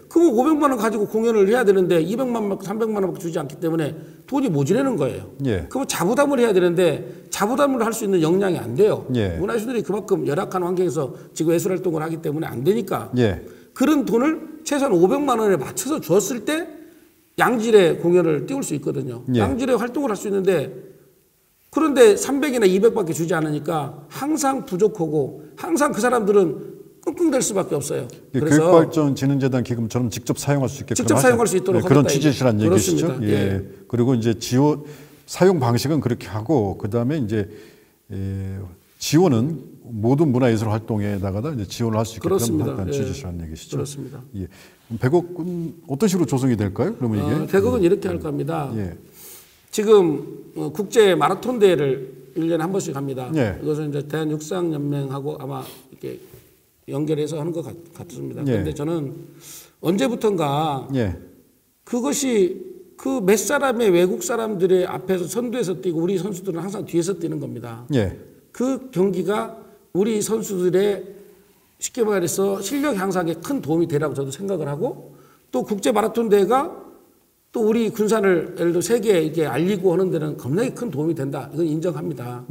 그럼 500만 원 가지고 공연을 해야 되는데 200만 원, 300만 원밖에 주지 않기 때문에 돈이 모자라는 거예요. 그럼 자부담을 해야 되는데 자부담을 할 수 있는 역량이 안 돼요. 문화예술들이 그만큼 열악한 환경에서 지금 예술활동을 하기 때문에 안 되니까 그런 돈을 최소한 500만 원에 맞춰서 줬을 때 양질의 공연을 띄울 수 있거든요. 양질의 활동을 할 수 있는데 그런데 300이나 200밖에 주지 않으니까 항상 부족하고 항상 그 사람들은 끙끙댈 수밖에 없어요. 그래서 교육발전진흥재단 기금처럼 직접 사용할 수 있게끔 직접 사용할 수 있도록 그런 취지시란 얘기시죠. 그렇습니다. 그리고 이제 사용 방식은 그렇게 하고 그다음에 이제 지원은 모든 문화예술 활동에다가 이제 지원을 할 수 있게끔 하는 취지시란 얘기시죠. 그렇습니다. 100억은 어떤 식으로 조성이 될까요? 그러면 이게 100억은 이렇게 할 겁니다. 지금 국제 마라톤 대회를 1년에 한 번씩 합니다. 이것은 이제 대한육상연맹하고 아마 이렇게 연결해서 하는 것 같습니다. 그런데 저는 언제부턴가 그것이 그 몇 사람의 외국 사람들의 앞에서 선두에서 뛰고 우리 선수들은 항상 뒤에서 뛰는 겁니다. 그 경기가 우리 선수들의 쉽게 말해서 실력 향상에 큰 도움이 되라고 저도 생각을 하고 또 국제 마라톤 대회가 또 우리 군산을 예를 들어 세계에 이렇게 알리고 하는 데는 겁나게 큰 도움이 된다. 이건 인정합니다.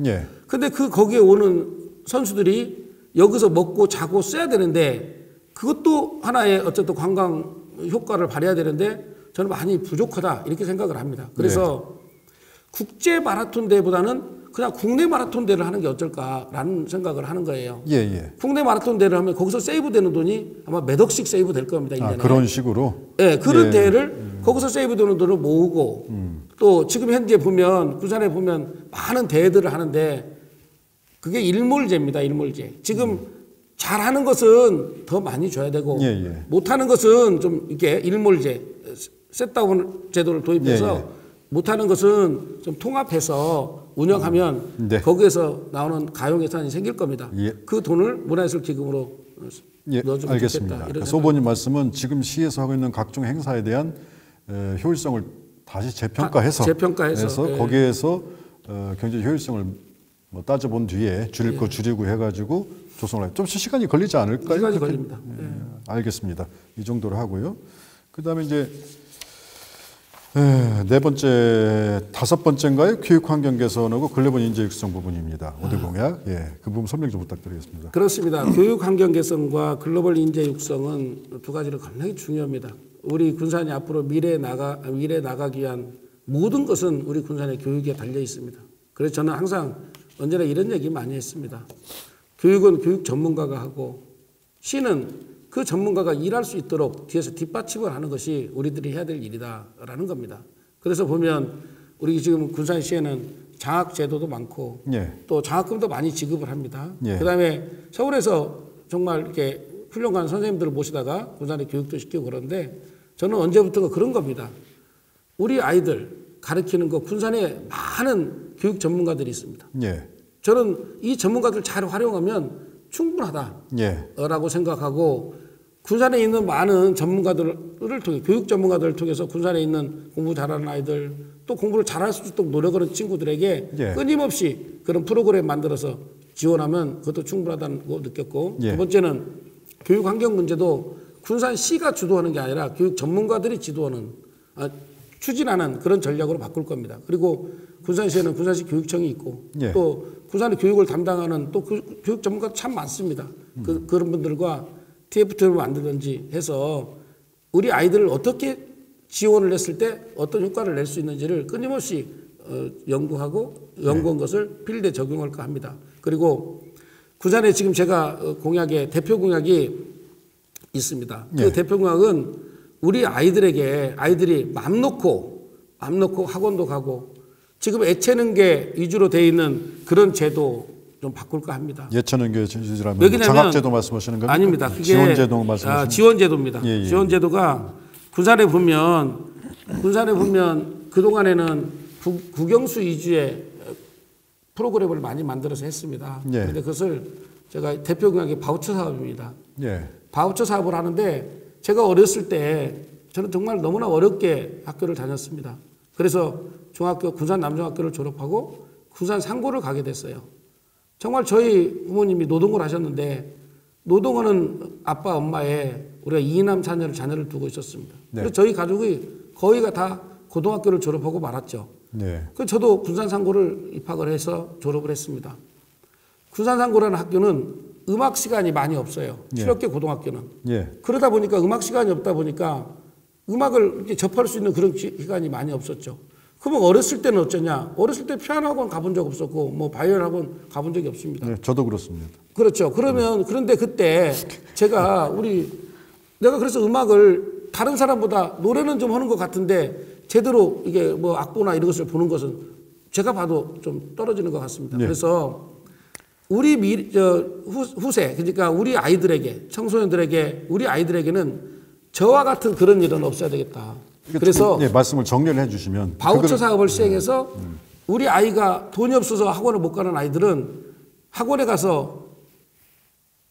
근데 거기에 오는 선수들이 여기서 먹고 자고 써야 되는데 그것도 하나의 어쨌든 관광 효과를 발휘해야 되는데 저는 많이 부족하다. 이렇게 생각을 합니다. 그래서 국제 마라톤 대회보다는 그냥 국내 마라톤 대회를 하는 게 어떨까라는 생각을 하는 거예요. 국내 마라톤 대회를 하면 거기서 세이브되는 돈이 아마 몇 억씩 세이브 될 겁니다. 1년에. 그런 식으로? 그런 대회를 거기서 세이브되는 돈을 모으고 또 지금 현재 보면 부산에 보면 많은 대회들을 하는데 그게 일몰제입니다. 일몰제. 지금 잘하는 것은 더 많이 줘야 되고 못하는 것은 좀 이렇게 일몰제, 셋다운 제도를 도입해서 못하는 것은 좀 통합해서 운영하면 거기에서 나오는 가용 예산이 생길 겁니다. 그 돈을 문화예술 기금으로 넣어주면 알겠습니다. 좋겠다. 그러니까 소보님 말씀은 지금 시에서 하고 있는 각종 행사에 대한 효율성을 다시 재평가해서 거기에서 경제 효율성을 따져본 뒤에 줄일 거 줄이고 해가지고 조성을 좀 시간이 걸리지 않을까요? 시간이 걸립니다. 알겠습니다. 이 정도로 하고요. 그다음에 이제 네 번째, 다섯 번째인가요? 교육 환경 개선하고 글로벌 인재 육성 부분입니다. 5대 공약. 예, 그 부분 설명 좀 부탁드리겠습니다. 그렇습니다. 교육 환경 개선과 글로벌 인재 육성은 두 가지로 굉장히 중요합니다. 우리 군산이 앞으로 미래에 나가기 위한 모든 것은 우리 군산의 교육에 달려 있습니다. 그래서 저는 항상 언제나 이런 얘기 많이 했습니다. 교육은 교육 전문가가 하고 시는 그 전문가가 일할 수 있도록 뒤에서 뒷받침을 하는 것이 우리들이 해야 될 일이다라는 겁니다. 그래서 보면 우리 지금 군산시에는 장학 제도도 많고 예. 또 장학금도 많이 지급을 합니다. 예. 그다음에 서울에서 정말 이렇게 훌륭한 선생님들을 모시다가 군산에 교육도 시키고 그런데 저는 언제부턴가 그런 겁니다. 우리 아이들 가르치는 거 군산에 많은 교육 전문가들이 있습니다. 예. 저는 이 전문가들 잘 활용하면 충분하다라고 예. 생각하고 군산에 있는 많은 전문가들을 통해 교육 전문가들을 통해서 군산에 있는 공부 잘하는 아이들 또 공부를 잘할 수 있도록 노력하는 친구들에게 예. 끊임없이 그런 프로그램 만들어서 지원하면 그것도 충분하다고 느꼈고 예. 두 번째는 교육 환경 문제도 군산시가 주도하는 게 아니라 교육 전문가들이 추진하는 그런 전략으로 바꿀 겁니다. 그리고 군산시에는 군산시 교육청이 있고 예. 또 군산의 교육을 담당하는 또 교육 전문가 참 많습니다. 그런 분들과 TFT를 만들든지 해서 우리 아이들을 어떻게 지원을 했을 때 어떤 효과를 낼 수 있는지를 끊임없이 연구한 것을 필드에 적용할까 합니다. 그리고 군산에 지금 제가 공약에 대표 공약이 있습니다. 그 대표 공약은 우리 아이들이 맘 놓고 학원도 가고 지금 예체능계 위주로 돼 있는 그런 제도 좀 바꿀까 합니다. 예체능계 위주라면 장학제도 말씀하시는 겁니까? 아닙니다. 그게 지원제도 말씀하시는 지원제도입니다. 예. 지원제도가 군산에 보면 그동안에는 국영수 위주의 프로그램을 많이 만들어서 했습니다. 예. 그런데 그것을 제가 대표 공약이 바우처 사업입니다. 예. 바우처 사업을 하는데 제가 어렸을 때 저는 정말 너무나 어렵게 학교를 다녔습니다. 그래서 군산 남중학교를 졸업하고 군산 상고를 가게 됐어요. 정말 저희 부모님이 노동을 하셨는데 노동하는 아빠 엄마에 우리가 2남 자녀를 두고 있었습니다. 네. 그래서 저희 가족이 거의가 다 고등학교를 졸업하고 말았죠. 네. 그래서 저도 군산 상고를 입학을 해서 졸업을 했습니다. 군산 상고라는 학교는 음악 시간이 많이 없어요. 예. 실업계 고등학교는. 예. 그러다 보니까 음악 시간이 없다 보니까 음악을 이렇게 접할 수 있는 그런 시간이 많이 없었죠. 그러면 어렸을 때는 어쩌냐? 어렸을 때 피아노 학원 가본 적 없었고 뭐 바이올린 학원 가본 적이 없습니다. 네, 저도 그렇습니다. 그렇죠. 그런데 그때 내가 그래서 음악을 다른 사람보다 노래는 좀 하는 것 같은데 제대로 이게 뭐 악보나 이런 것을 보는 것은 제가 봐도 좀 떨어지는 것 같습니다. 네. 그래서 우리 후세, 그러니까 우리 아이들에게, 청소년들에게, 우리 아이들에게는 저와 같은 그런 일은 없어야 되겠다. 그래서 말씀을 정리를 해주시면 바우처 사업을 시행해서 우리 아이가 돈이 없어서 학원을 못 가는 아이들은 학원에 가서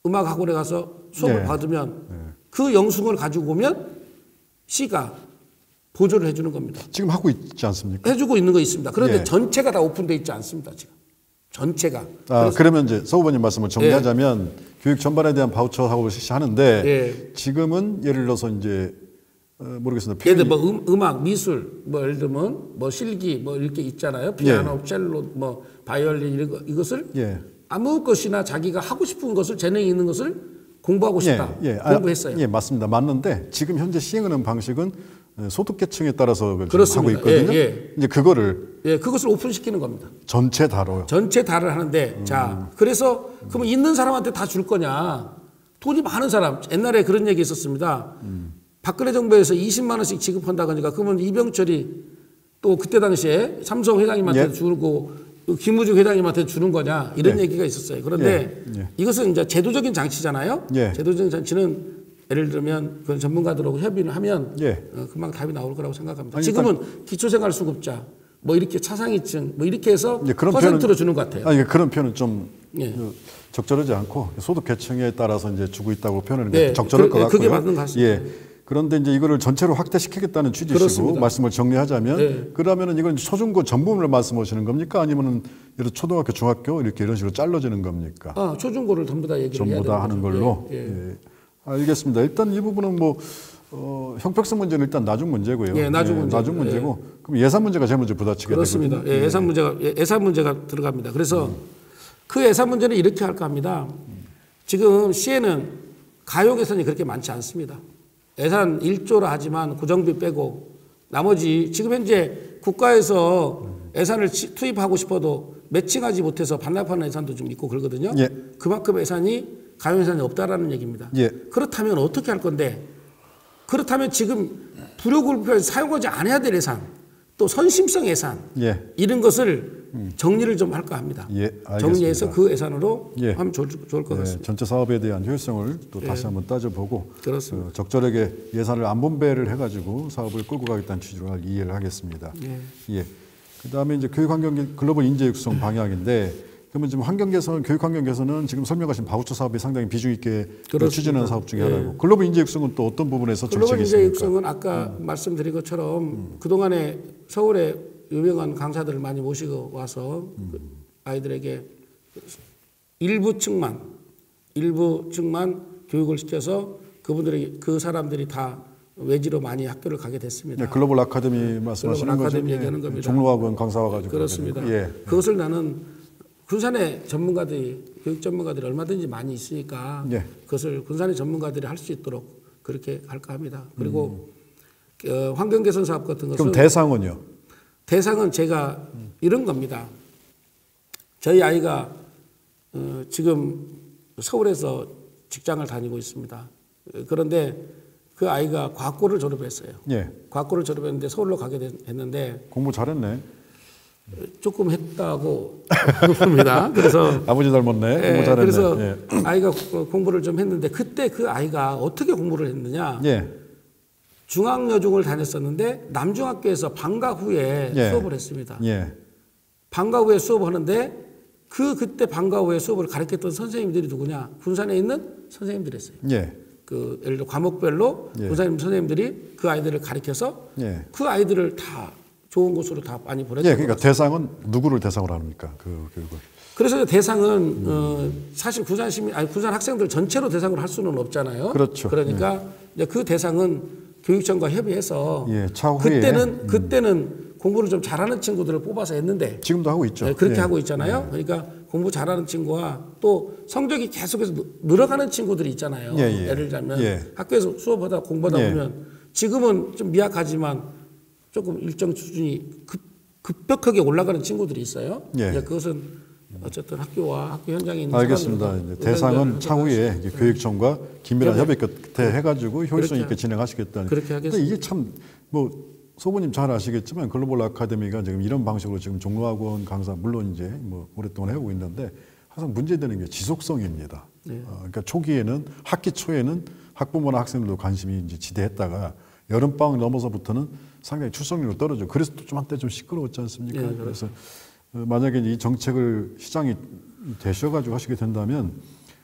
음악 학원에 가서 수업을 받으면 그 영수증을 가지고 오면 시가 보조를 해주는 겁니다. 지금 하고 있지 않습니까? 해주고 있는 거 있습니다. 그런데 예. 전체가 다 오픈되어 있지 않습니다. 지금 전체가. 그러면 이제 서 후보님 말씀을 정리하자면 교육 전반에 대한 바우처 사업을 실시하는데 지금은 예를 들어서 이제 모르겠습니다. 예를 들어 뭐 음악, 미술, 뭐 예를 들면 뭐 실기 뭐 이렇게 있잖아요. 피아노, 첼로, 뭐 바이올린 이것을 아무 것이나 자기가 하고 싶은 것을 재능이 있는 것을 공부하고 싶다. 공부했어요. 맞습니다. 맞는데 지금 현재 시행하는 방식은 소득계층에 따라서 그렇습니다. 하고 있거든요. 이제 그것을 오픈시키는 겁니다. 전체 다로요. 전체 다를 하는데 자, 그래서 그러면 있는 사람한테 다 줄 거냐? 돈이 많은 사람. 옛날에 그런 얘기 있었습니다. 박근혜 정부에서 20만 원씩 지급한다 그러니까 그러면 이병철이 또 그때 당시에 삼성 회장님한테 주고 김우중 회장님한테 주는 거냐 이런 얘기가 있었어요. 그런데 이것은 이제 제도적인 장치잖아요. 제도적인 장치는 예를 들면 그런 전문가들하고 협의를 하면 금방 답이 나올 거라고 생각합니다. 지금은 기초생활수급자 뭐 이렇게 차상위층 뭐 이렇게 해서 퍼센트로 주는 것 같아요. 그런 표현은 좀 적절하지 않고 소득계층에 따라서 이제 주고 있다고 표현하는 게 적절할 것 같고요. 그게 맞는 것 같습니다. 그런데 이제 이거를 전체로 확대시키겠다는 취지시고 그렇습니다. 말씀을 정리하자면 그러면은 이건 초중고 전부를 말씀하시는 겁니까? 아니면은 예를 초등학교, 중학교 이런 식으로 잘라지는 겁니까? 초중고를 전부 다 얘기를 해야 전부 다 하는 걸로. 알겠습니다. 일단 이 부분은 뭐 형평성 문제는 일단 나중 문제고요. 예, 나중 문제. 나중 문제고 그럼 예산 문제가 제일 먼저 부딪히게 그렇습니다. 되거든요. 예, 예산 문제가 들어갑니다. 그래서 그 예산 문제는 이렇게 할까 합니다. 지금 시에는 가용 예산이 그렇게 많지 않습니다. 예산 1조라 하지만 구정비 빼고 나머지 지금 현재 국가에서 예산을 투입하고 싶어도 매칭하지 못해서 반납하는 예산도 좀 있고 그러거든요. 예. 그만큼 예산이 가용 예산이 없다라는 얘기입니다. 예. 그렇다면 어떻게 할 건데? 그렇다면 지금 불효불표에 사용하지 않아야 될 예산, 또 선심성 예산 예. 이런 것을 정리를 좀 할까 합니다. 예, 알겠습니다. 정리해서 그 예산으로 예. 하면 좋을 것 네, 같습니다. 전체 사업에 대한 효율성을 또 다시 한번 따져보고 그렇습니다. 적절하게 예산을 안분배를 해가지고 사업을 끌고 가겠다는 취지로 이해를 하겠습니다. 예. 그다음에 이제 교육환경 글로벌 인재 육성 방향인데 그러면 지금 환경 개선, 교육 환경 개선은 지금 설명하신 바우처 사업이 상당히 비중 있게 추진하는 사업 중에 하나고 글로벌 인재 육성은 또 어떤 부분에서 정책이 글로벌 있습니까? 인재 육성은 아까 말씀드린 것처럼 그동안에 서울에 유명한 강사들을 많이 모시고 와서 그 아이들에게 일부 층만 교육을 시켜서 그 사람들이 다 외지로 많이 학교를 가게 됐습니다. 네, 글로벌 아카데미 말씀하시는 글로벌 거죠? 아카데미 얘기하는 겁니다. 종로학원 강사 와가지고 그렇습니다. 예. 그것을 나는 군산의 전문가들이 교육 전문가들이 얼마든지 많이 있으니까 예. 그것을 군산의 전문가들이 할 수 있도록 그렇게 할까 합니다. 그리고 환경 개선 사업 같은 것은 그럼 대상은요? 대상은 제가 이런 겁니다. 저희 아이가 지금 서울에서 직장을 다니고 있습니다. 그런데 그 아이가 과학고를 졸업했어요. 예. 과학고를 졸업했는데 서울로 가게 했는데 공부 잘했네. 조금 했다고 봅니다. 그래서 아버지 닮았네. 공부 잘했네. 그래서 예. 아이가 공부를 좀 했는데 그때 그 아이가 어떻게 공부를 했느냐? 예. 중앙여중을 다녔었는데 남중학교에서 방과 후에 예. 수업을 했습니다. 예. 방과 후에 수업하는데 그때 방과 후에 수업을 가르쳤던 선생님들이 누구냐? 군산에 있는 선생님들이었어요. 예. 예를 들어 과목별로 예. 군산 선생님들이 그 아이들을 가르쳐서 예. 그 아이들을 다 좋은 곳으로 다 많이 보냈죠. 예, 그러니까 대상은 누구를 대상으로 합니까? 그 교육을. 그래서 대상은 사실 군산 학생들 전체로 대상으로 할 수는 없잖아요. 그렇죠. 그러니까 이제 그 대상은 교육청과 협의해서 예, 차후에 그때는 공부를 좀 잘하는 친구들을 뽑아서 했는데 지금도 하고 있죠. 네, 그렇게 예. 하고 있잖아요. 그러니까 공부 잘하는 친구와 또 성적이 계속해서 늘어가는 친구들이 있잖아요. 예, 예. 예를 들면 예. 학교에서 수업하다 공부하다 예. 보면 지금은 좀 미약하지만 조금 일정 수준이 급격하게 올라가는 친구들이 있어요. 예. 이제 그것은 어쨌든 학교와 학교 현장에 있는 알겠습니다. 사람들과 이제 대상은 의견을 차후에 이제 교육청과 긴밀한 협의 끝에 네. 해가지고 효율성 있게 그렇게 진행하시겠다는. 그렇게 근데 하겠습니다. 이게 참 뭐 소부님 잘 아시겠지만 글로벌 아카데미가 지금 이런 방식으로 지금 종로학원 강사 물론 이제 뭐 오랫동안 해오고 있는데 항상 문제되는 게 지속성입니다. 네. 그러니까 초기에는 학기 초에는 학부모나 학생들도 관심이 이제 지대했다가 여름방학 넘어서부터는 상당히 출석률이 떨어져. 그래서 좀 한때 좀 시끄러웠지 않습니까? 네, 그래서 만약에 이 정책을 시장이 되셔가지고 하시게 된다면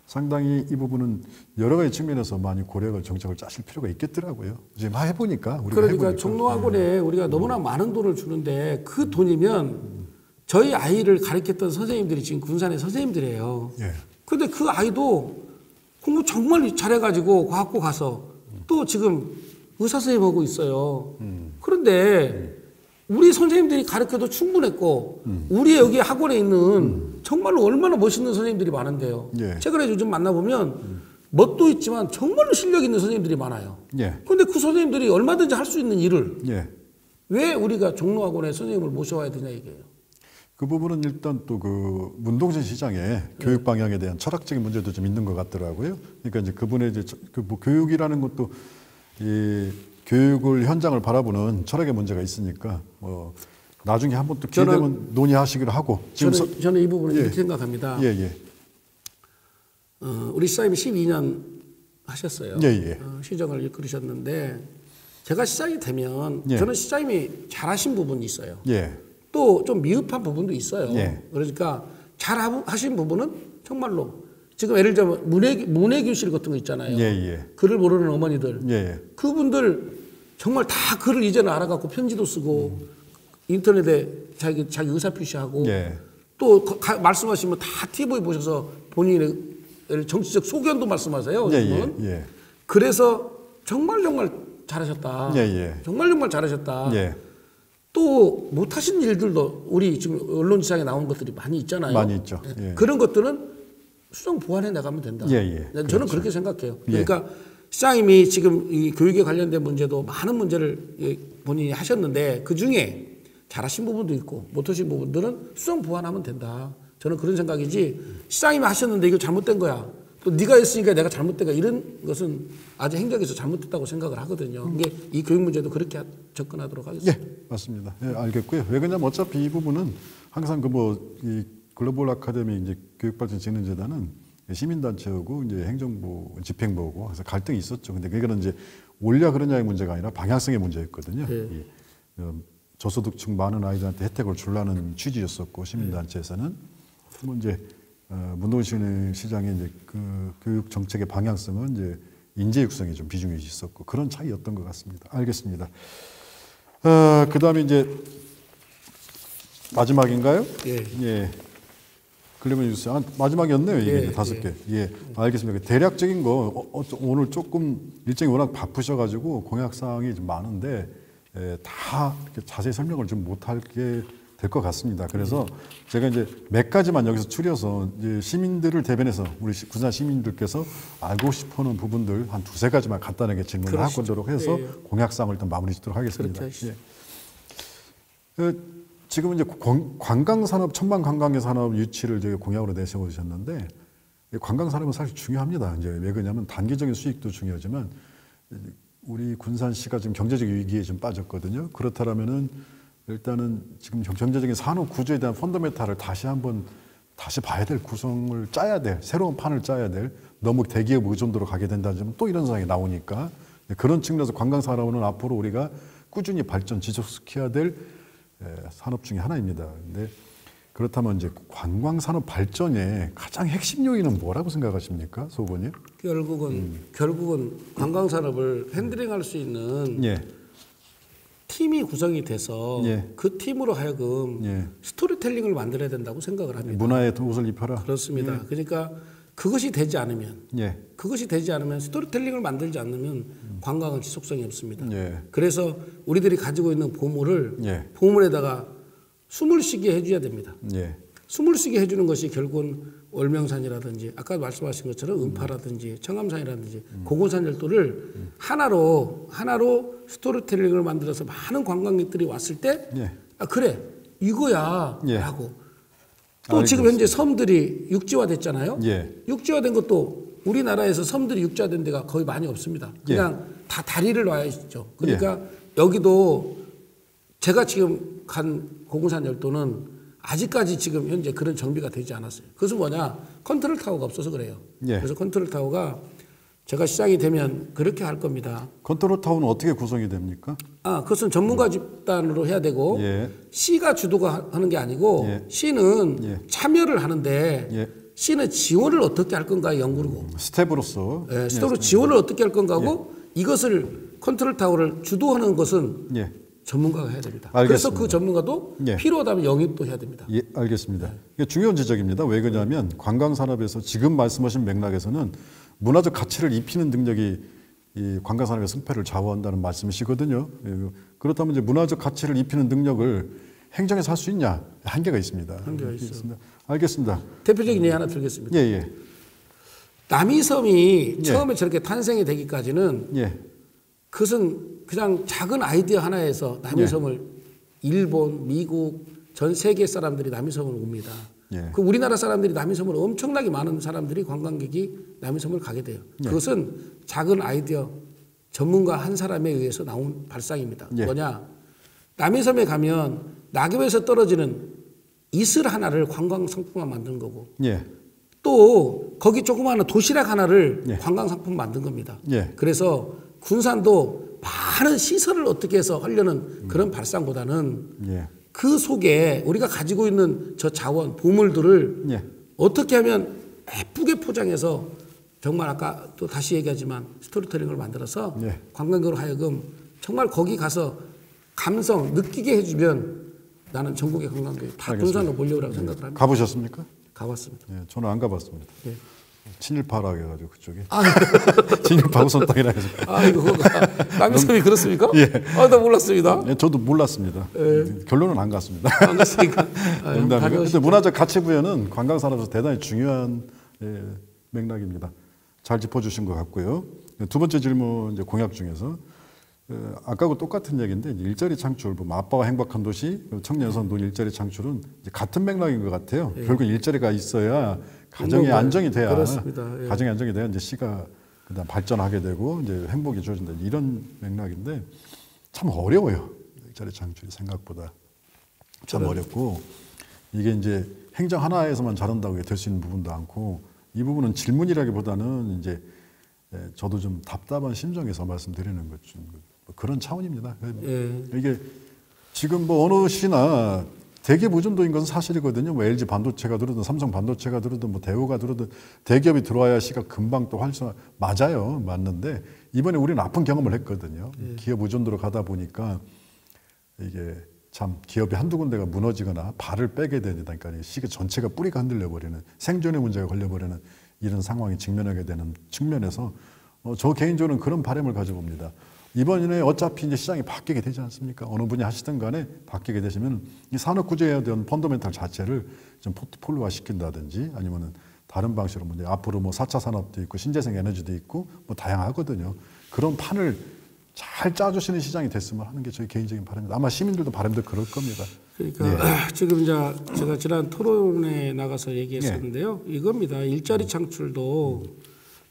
상당히 이 부분은 여러 가지 측면에서 많이 고려가 정책을 짜실 필요가 있겠더라고요. 지금 해보니까 우리가 그러니까 해보니까. 종로학원에 우리가 너무나 많은 돈을 주는데 그 돈이면 저희 아이를 가르쳤던 선생님들이 지금 군산의 선생님들이에요. 예. 근데 그 아이도 공부 정말 잘해가지고 과학고 가서 또 지금 의사 선생님 하고 있어요. 그런데 우리 선생님들이 가르쳐도 충분했고 우리 여기 학원에 있는 정말로 얼마나 멋있는 선생님들이 많은데요. 예. 최근에 요즘 만나보면 멋도 있지만 정말로 실력 있는 선생님들이 많아요. 예. 그런데 그 선생님들이 얼마든지 할 수 있는 일을 예. 왜 우리가 종로학원에 선생님을 모셔와야 되냐 이게요. 그 부분은 일단 또 그 문동진 시장의 교육 방향에 대한 철학적인 문제도 좀 있는 것 같더라고요. 그러니까 이제 그분의 이제 뭐 교육이라는 것도 이 교육을 현장을 바라보는 철학의 문제가 있으니까 뭐 나중에 한번 또 기회 되면 논의하시기로 하고 지금 저는 이 부분을 예. 이렇게 생각합니다. 예, 예. 우리 시장님이 12년 하셨어요. 예, 예. 시정을 이끌으셨는데 제가 시장이 되면 예. 저는 시장님이 잘하신 부분이 있어요. 예. 또 좀 미흡한 부분도 있어요. 예. 그러니까 잘하신 부분은 정말로 지금 예를 들면 문해교실 같은 거 있잖아요. 예, 예. 글을 모르는 어머니들. 예, 예. 그분들 정말 다 글을 이제는 알아갖고 편지도 쓰고 인터넷에 자기 의사 표시하고 예. 또 말씀하시면 다 TV에 보셔서 본인의 정치적 소견도 말씀하세요. 예, 요즘은. 예, 예. 그래서 정말 잘하셨다. 예, 예. 정말 잘하셨다. 예. 또 못하신 일들도 우리 지금 언론지상에 나온 것들이 많이 있잖아요. 많이 있죠. 예. 예. 그런 것들은 수정 보완해 나가면 된다. 예, 예. 저는 그렇죠. 그렇게 생각해요. 예. 그러니까 시장님이 지금 이 교육에 관련된 문제도 많은 문제를 본인이 하셨는데 그 중에 잘하신 부분도 있고 못하신 부분들은 수정 보완하면 된다. 저는 그런 생각이지 시장님이 하셨는데 이거 잘못된 거야. 또 네가 했으니까 내가 잘못된 거야. 이런 것은 아주 행정에서 잘못됐다고 생각을 하거든요. 이게 이 교육 문제도 그렇게 접근하도록 하겠습니다. 예, 맞습니다. 예, 알겠고요. 왜 그러냐면 어차피 이 부분은 항상 이 글로벌 아카데미 이제 교육발전진흥재단은 시민단체하고 이제 행정부, 집행부하고 그래서 갈등이 있었죠. 근데 그거는 이제 옳냐 그러냐의 문제가 아니라 방향성의 문제였거든요. 네. 저소득층 많은 아이들한테 혜택을 주려는 취지였었고 시민단체에서는 뭐 이제 문동신 시장의 이제 그 교육 정책의 방향성은 이제 인재 육성에 좀 비중이 있었고 그런 차이였던 것 같습니다. 알겠습니다. 그다음에 이제 마지막인가요? 예. 예. 글로벌 뉴스 마지막이었네요. 이게 예, 다섯 예. 개. 예, 알겠습니다. 대략적인 거 오늘 조금 일정이 워낙 바쁘셔가지고 공약 사항이 좀 많은데 다 이렇게 자세히 설명을 좀 못하게 될 것 같습니다. 그래서 제가 이제 몇 가지만 여기서 추려서 이제 시민들을 대변해서 우리 군산 시민들께서 알고 싶어하는 부분들 한 두세 가지만 간단하게 질문을 하도록 해서 예. 공약 사항을 일단 마무리 짓도록 하겠습니다. 그렇게 하시죠. 예. 지금 이제 관광산업, 첨단 관광의 산업 유치를 저희 공약으로 내세우셨는데 관광산업은 사실 중요합니다. 이제 왜 그러냐면 단기적인 수익도 중요하지만 우리 군산시가 지금 경제적 위기에 좀 빠졌거든요. 그렇다면은 일단은 지금 경제적인 산업 구조에 대한 펀더멘탈을 다시 봐야 될 구성을 짜야 될 새로운 판을 짜야 될 너무 대기업 의존도로 가게 된다면 또 이런 상황이 나오니까 그런 측면에서 관광산업은 앞으로 우리가 꾸준히 발전 지속시켜야 될 산업 중에 하나입니다. 근데 그렇다면 이제 관광산업 발전의 가장 핵심 요인은 뭐라고 생각하십니까, 소부님? 결국은 관광산업을 핸들링할 수 있는 예. 팀이 구성이 돼서 예. 그 팀으로 하여금 예. 스토리텔링을 만들어야 된다고 생각을 합니다. 문화의 옷을 입혀라. 그렇습니다. 그러니까 그것이 되지 않으면 예. 스토리텔링을 만들지 않으면 관광은 지속성이 없습니다. 예. 그래서 우리들이 가지고 있는 보물을 예. 보물에다가 숨을 쉬게 해줘야 됩니다. 예. 숨을 쉬게 해주는 것이 결국은 월명산이라든지 아까 말씀하신 것처럼 음파라든지 청암산이라든지 고군산 열도를 하나로 스토리텔링을 만들어서 많은 관광객들이 왔을 때 예. 아, 그래 이거야 예. 라고 또 지금 현재 섬들이 육지화 됐잖아요. 예. 육지화된 것도 우리나라에서 섬들이 육지화된 데가 거의 많이 없습니다. 그냥 다 다리를 놔야 있죠. 그러니까 여기도 제가 지금 간 고군산 열도는 아직까지 지금 현재 그런 정비가 되지 않았어요. 그것은 뭐냐? 컨트롤 타워가 없어서 그래요. 예. 그래서 컨트롤 타워가 제가 시장이 되면 그렇게 할 겁니다. 컨트롤 타워는 어떻게 구성이 됩니까? 그것은 전문가 집단으로 해야 되고 예. 시가 주도가 하는 게 아니고 예. 시는 예. 참여를 하는데 예. 시는 지원을 어떻게 할 건가의 연구고 스텝으로서 스토로 지원을 어떻게 할 건가고 이것을 컨트롤 타워를 주도하는 것은 예. 전문가가 해야 됩니다. 알겠습니다. 그래서 그 전문가도 예. 필요하다면 영입도 해야 됩니다. 예, 알겠습니다. 이게 중요한 지적입니다. 왜 그러냐면 관광산업에서 지금 말씀하신 맥락에서는 문화적 가치를 입히는 능력이 이 관광산업의 승패를 좌우한다는 말씀이시거든요. 그렇다면 이제 문화적 가치를 입히는 능력을 행정에서 할 수 있냐? 한계가 있습니다. 한계가 있습니다. 알겠습니다. 대표적인 예를 하나 들겠습니다. 예, 예. 남이섬이 예. 처음에 저렇게 탄생이 되기까지는 예. 그것은 그냥 작은 아이디어 하나에서 남이섬을 일본, 미국, 전 세계 사람들이 남이섬을 옵니다. 예. 그 우리나라 사람들이 남이섬을 엄청나게 많은 사람들이 관광객이 남이섬을 가게 돼요. 예. 그것은 작은 아이디어 전문가 한 사람에 의해서 나온 발상입니다. 예. 뭐냐? 남이섬에 가면 낙엽에서 떨어지는 이슬 하나를 관광 상품만 만든 거고 예. 또 거기 조그마한 도시락 하나를 예. 관광 상품 만든 겁니다. 예. 그래서 군산도 많은 시설을 어떻게 해서 하려는 그런 발상보다는 예. 그 속에 우리가 가지고 있는 저 자원, 보물들을 예. 어떻게 하면 예쁘게 포장해서 정말 아까 또 다시 얘기하지만 스토리텔링을 만들어서 예. 관광객으로 하여금 정말 거기 가서 감성 느끼게 해주면 나는 전국의 관광객이 다 알겠습니다. 군산으로 몰려오라고 생각을 합니다. 가보셨습니까? 가봤습니다. 예, 저는 안 가봤습니다. 예. 친일파라 해가지고 그쪽이 아, 친일파 우선당이라 해서 이거 남이섬이 그렇습니까? 예. 나 몰랐습니다. 예, 저도 몰랐습니다. 결론은 안 갔습니다. 안 갔으니까. 농담이고. 근데 문화적 가치 부여는 관광 산업에서 대단히 중요한 맥락입니다. 잘 짚어주신 것 같고요. 두 번째 질문 이제 공약 중에서 아까하고 똑같은 얘기인데 일자리 창출, 뭐 아빠와 행복한 도시, 청년선 논 일자리 창출은 이제 같은 맥락인 것 같아요. 결국 일자리가 있어야 가정이 안정이 돼야 그렇습니다. 가정이 안정이 돼야 이제 시가 그다음 발전하게 되고 이제 행복이 주어진다 이런 맥락인데 참 어려워요. 일자리 창출이 생각보다 참 어렵고 이게 이제 행정 하나에서만 잘한다고 될 수 있는 부분도 많고 이 부분은 질문이라기보다는 이제 저도 좀 답답한 심정에서 말씀드리는 것 좀 그런 차원입니다. 이게 지금 뭐 어느 시나 대기업 의존도인 것은 사실이거든요. 뭐 LG 반도체가 들어든 삼성 반도체가 들어든 뭐 대우가 들어든 대기업이 들어와야 시가 금방 또 활성화 맞아요. 맞는데 이번에 우리는 아픈 경험을 했거든요. 기업 의존도로 가다 보니까 이게 참 기업이 한두 군데가 무너지거나 발을 빼게 되니까 시가 전체가 뿌리가 흔들려 버리는 생존의 문제가 걸려 버리는 이런 상황에 직면하게 되는 측면에서 저 개인적으로는 그런 바람을 가져봅니다. 이번에 어차피 이제 시장이 바뀌게 되지 않습니까? 어느 분이 하시든 간에 바뀌게 되시면 이 산업 구조에 대한 펀더멘탈 자체를 좀 포트폴리오화 시킨다든지 아니면은 다른 방식으로 뭐 앞으로 뭐 4차 산업도 있고 신재생 에너지도 있고 뭐 다양하거든요. 그런 판을 잘 짜주시는 시장이 됐으면 하는 게 저희 개인적인 바람입니다. 아마 시민들도 바람도 그럴 겁니다. 그러니까 지금 이제 제가 지난 토론에 나가서 얘기했었는데요. 이겁니다. 일자리 창출도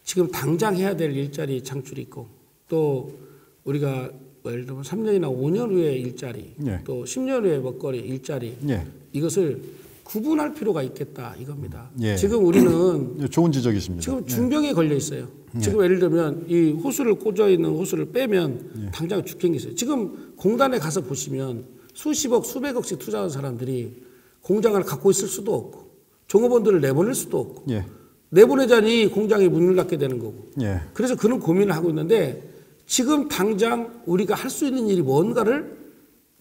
지금 당장 해야 될 일자리 창출이 있고 또 우리가 예를 들면 3년이나 5년 후에 일자리 또 10년 후에 먹거리 일자리 이것을 구분할 필요가 있겠다 이겁니다. 지금 우리는 좋은 지적이십니다. 지금 중병에 걸려 있어요. 지금 예를 들면 이 호수를 꽂아 있는 호수를 빼면 당장 죽겠는 게 있어요. 지금 공단에 가서 보시면 수십억 수백억씩 투자한 사람들이 공장을 갖고 있을 수도 없고 종업원들을 내보낼 수도 없고 내보내자니 공장이 문을 닫게 되는 거고 그래서 그런 고민을 하고 있는데 지금 당장 우리가 할 수 있는 일이 뭔가를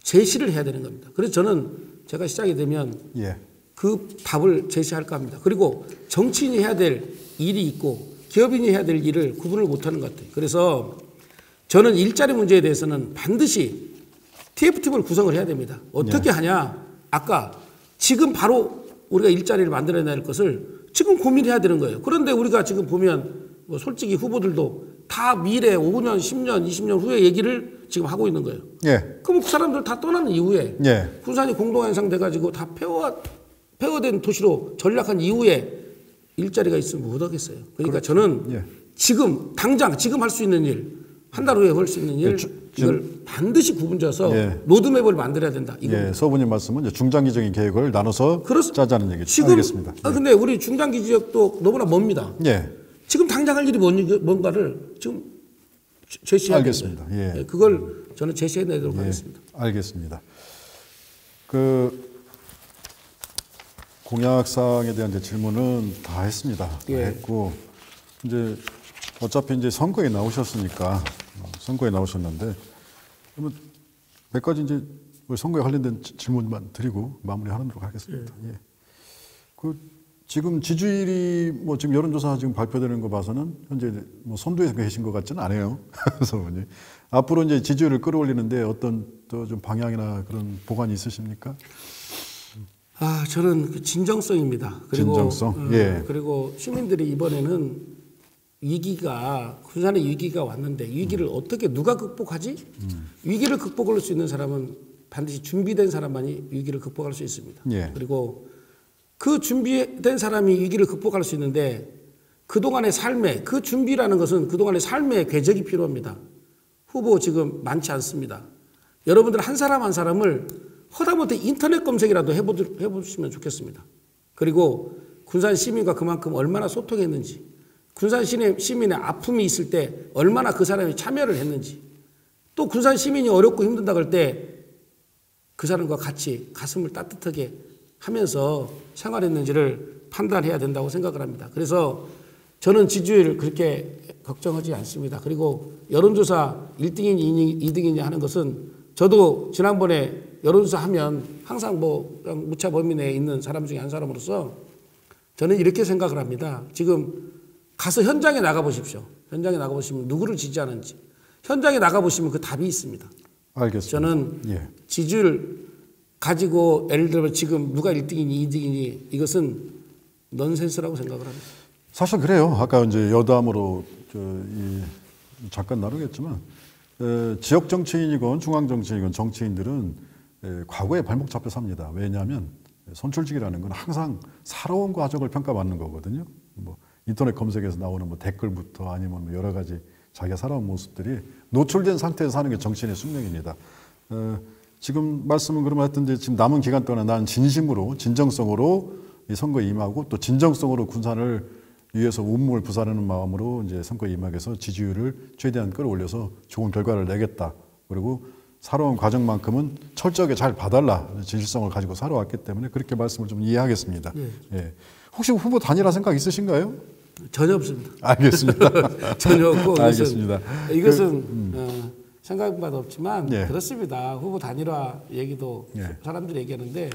제시를 해야 되는 겁니다. 그래서 저는 제가 시작이 되면 그 답을 제시할까 합니다. 그리고 정치인이 해야 될 일이 있고 기업인이 해야 될 일을 구분을 못하는 것 같아요. 그래서 저는 일자리 문제에 대해서는 반드시 TF팀을 구성을 해야 됩니다. 어떻게 하냐? 아까 지금 바로 우리가 일자리를 만들어내야 할 것을 지금 고민해야 되는 거예요. 그런데 우리가 지금 보면 뭐 솔직히 후보들도 다 미래 5년, 10년, 20년 후에 얘기를 지금 하고 있는 거예요. 그럼 그 사람들 다 떠나는 이후에 군산이 공동현상 돼가지고 다 폐허된 도시로 전락한 이후에 일자리가 있으면 못 하겠어요. 그러니까 저는 지금 당장 지금 할 수 있는 일, 한 달 후에 할 수 있는 일 이걸 반드시 구분져서 로드맵을 만들어야 된다. 서부님 말씀은 이제 중장기적인 계획을 나눠서 짜자는 얘기죠. 지금, 알겠습니다. 근데 우리 중장기 지역도 너무나 멉니다. 지금 당장 할 일이 뭔가를 지금 제시해야 알겠습니다. 그걸 저는 제시해내도록 하겠습니다. 알겠습니다. 그 공약사항에 대한 이제 질문은 다 했습니다. 다 했고 이제 어차피 이제 선거에 나오셨으니까 선거에 나오셨는데 그러면 몇 가지 이제 선거에 관련된 질문만 드리고 마무리하도록 하겠습니다. 그 지금 지지율이 뭐 지금 여론조사 지금 발표되는 거 봐서는 현재 뭐 선두에 계신 것 같지는 않아요. 서부님. 앞으로 이제 지지율을 끌어올리는데 어떤 또 좀 방향이나 그런 보관이 있으십니까? 저는 그 진정성입니다. 그리고, 진정성. 그리고 시민들이 이번에는 군산의 위기가 왔는데 위기를 어떻게 누가 극복하지? 위기를 극복할 수 있는 사람은 반드시 준비된 사람만이 위기를 극복할 수 있습니다. 그리고 그 준비된 사람이 위기를 극복할 수 있는데 그동안의 삶에 그 준비라는 것은 그동안의 삶의 궤적이 필요합니다. 후보 지금 많지 않습니다. 여러분들 한 사람 한 사람을 허다못해 인터넷 검색이라도 해보시면 좋겠습니다. 그리고 군산 시민과 그만큼 얼마나 소통했는지 군산 시민의 아픔이 있을 때 얼마나 그 사람이 참여를 했는지 또 군산 시민이 어렵고 힘든다 그럴 때 그 사람과 같이 가슴을 따뜻하게 하면서 생활했는지를 판단해야 된다고 생각을 합니다. 그래서 저는 지지율 그렇게 걱정하지 않습니다. 그리고 여론조사 1등이니 2등이니 하는 것은 저도 지난번에 여론조사 하면 항상 뭐 무차 범위 내에 있는 사람 중에 한 사람으로서 저는 이렇게 생각을 합니다. 지금 가서 현장에 나가 보십시오. 현장에 나가 보시면 누구를 지지하는지 현장에 나가 보시면 그 답이 있습니다. 알겠습니다. 저는 예. 지지율 가지고 예를 들어 지금 누가 1등이니 2등이니 이것은 넌센스라고 생각을 합니다. 사실 그래요. 아까 이제 여담으로 잠깐 나누겠지만 지역 정치인이건 중앙 정치인이건 정치인들은 과거에 발목 잡혀 삽니다. 왜냐하면 선출직이라는 건 항상 살아온 과정을 평가받는 거거든요. 뭐 인터넷 검색에서 나오는 뭐 댓글부터 아니면 뭐 여러 가지 자기가 살아온 모습들이 노출된 상태에서 사는 게 정치인의 숙명입니다. 지금 말씀은 그러면 하여튼 지금 남은 기간 동안 난 진심으로 진정성으로 이 선거에 임하고 또 진정성으로 군산을 위해서 운물 부사르는 마음으로 이제 선거에 임하기 위해서 지지율을 최대한 끌어올려서 좋은 결과를 내겠다. 그리고 살아온 과정만큼은 철저하게 잘 봐달라. 진실성을 가지고 살아왔기 때문에 그렇게 말씀을 좀 이해하겠습니다. 예. 예. 혹시 후보 단일화 생각 있으신가요? 전혀 없습니다. 알겠습니다. 전혀 없고 알겠습니다. 이것은 생각한 바도 없지만 예. 그렇습니다. 후보 단일화 얘기도 예. 사람들이 얘기하는데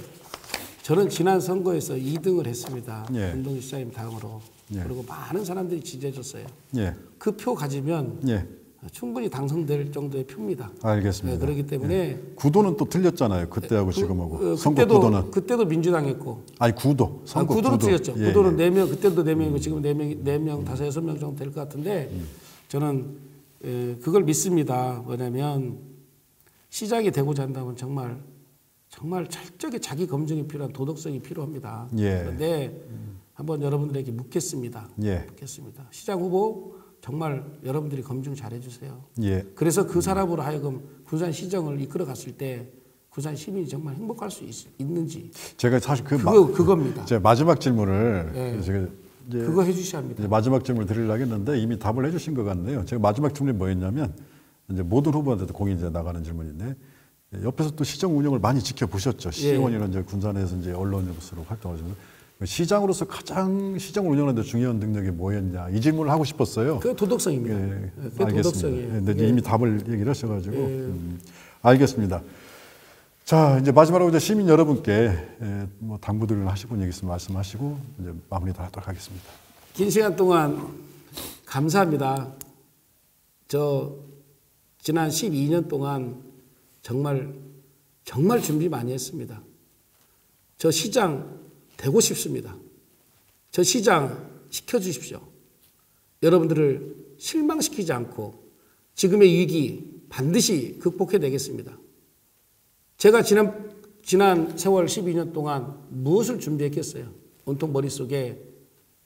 저는 지난 선거에서 2등을 했습니다. 예. 운동희 시장님 다음으로. 예. 그리고 많은 사람들이 지지해줬어요. 예. 그 표 가지면 예. 충분히 당선될 정도의 표입니다. 알겠습니다. 그렇기 때문에 예. 구도는 또 틀렸잖아요. 그때하고 지금하고. 선거 그때도, 구도는. 그때도 민주당했고. 아니 구도. 선거 구도는 구도. 틀렸죠. 예, 구도는 예. 4명, 그때도 4명이고 지금 4명, 5, 6명 정도 될 것 같은데 저는 그걸 믿습니다. 뭐냐면 시장이 되고자 한다면 정말 철저하게 자기 검증이 필요한 도덕성이 필요합니다. 예. 그런데 한번 여러분들에게 묻겠습니다. 예. 묻겠습니다. 시장 후보 정말 여러분들이 검증 잘해 주세요. 예. 그래서 그 사람으로 하여금 군산 시정을 이끌어 갔을 때 군산 시민이 정말 행복할 수 있는지 제가 사실 그겁니다. 제가 마지막 질문을 예. 제가 이제 그거 해주셔야 합니다. 이제 마지막 질문을 드리려고 했는데 이미 답을 해주신 것 같네요. 제가 마지막 질문이 뭐였냐면 이제 모든 후보한테도 공이 이제 나가는 질문인데 옆에서 또 시정 운영을 많이 지켜보셨죠. 시의원이나 이제 군산에서 이제 언론으로서 활동하시면서 시장으로서 가장 시정을 운영하는 데 중요한 능력이 뭐였냐 이 질문을 하고 싶었어요. 그 도덕성입니다. 예, 그게 알겠습니다. 도덕성이에요. 근데 예. 이미 답을 얘기를 하셔가지고 알겠습니다. 자 이제 마지막으로 이제 시민 여러분께 뭐 당부들을 하시고 얘기 있으면 말씀하시고 이제 마무리 다 하도록 하겠습니다. 긴 시간 동안 감사합니다. 저 지난 12년 동안 정말 준비 많이 했습니다. 저 시장 되고 싶습니다. 저 시장 시켜주십시오. 여러분들을 실망시키지 않고 지금의 위기 반드시 극복해내겠습니다. 제가 지난 세월 12년 동안 무엇을 준비했겠어요? 온통 머릿속에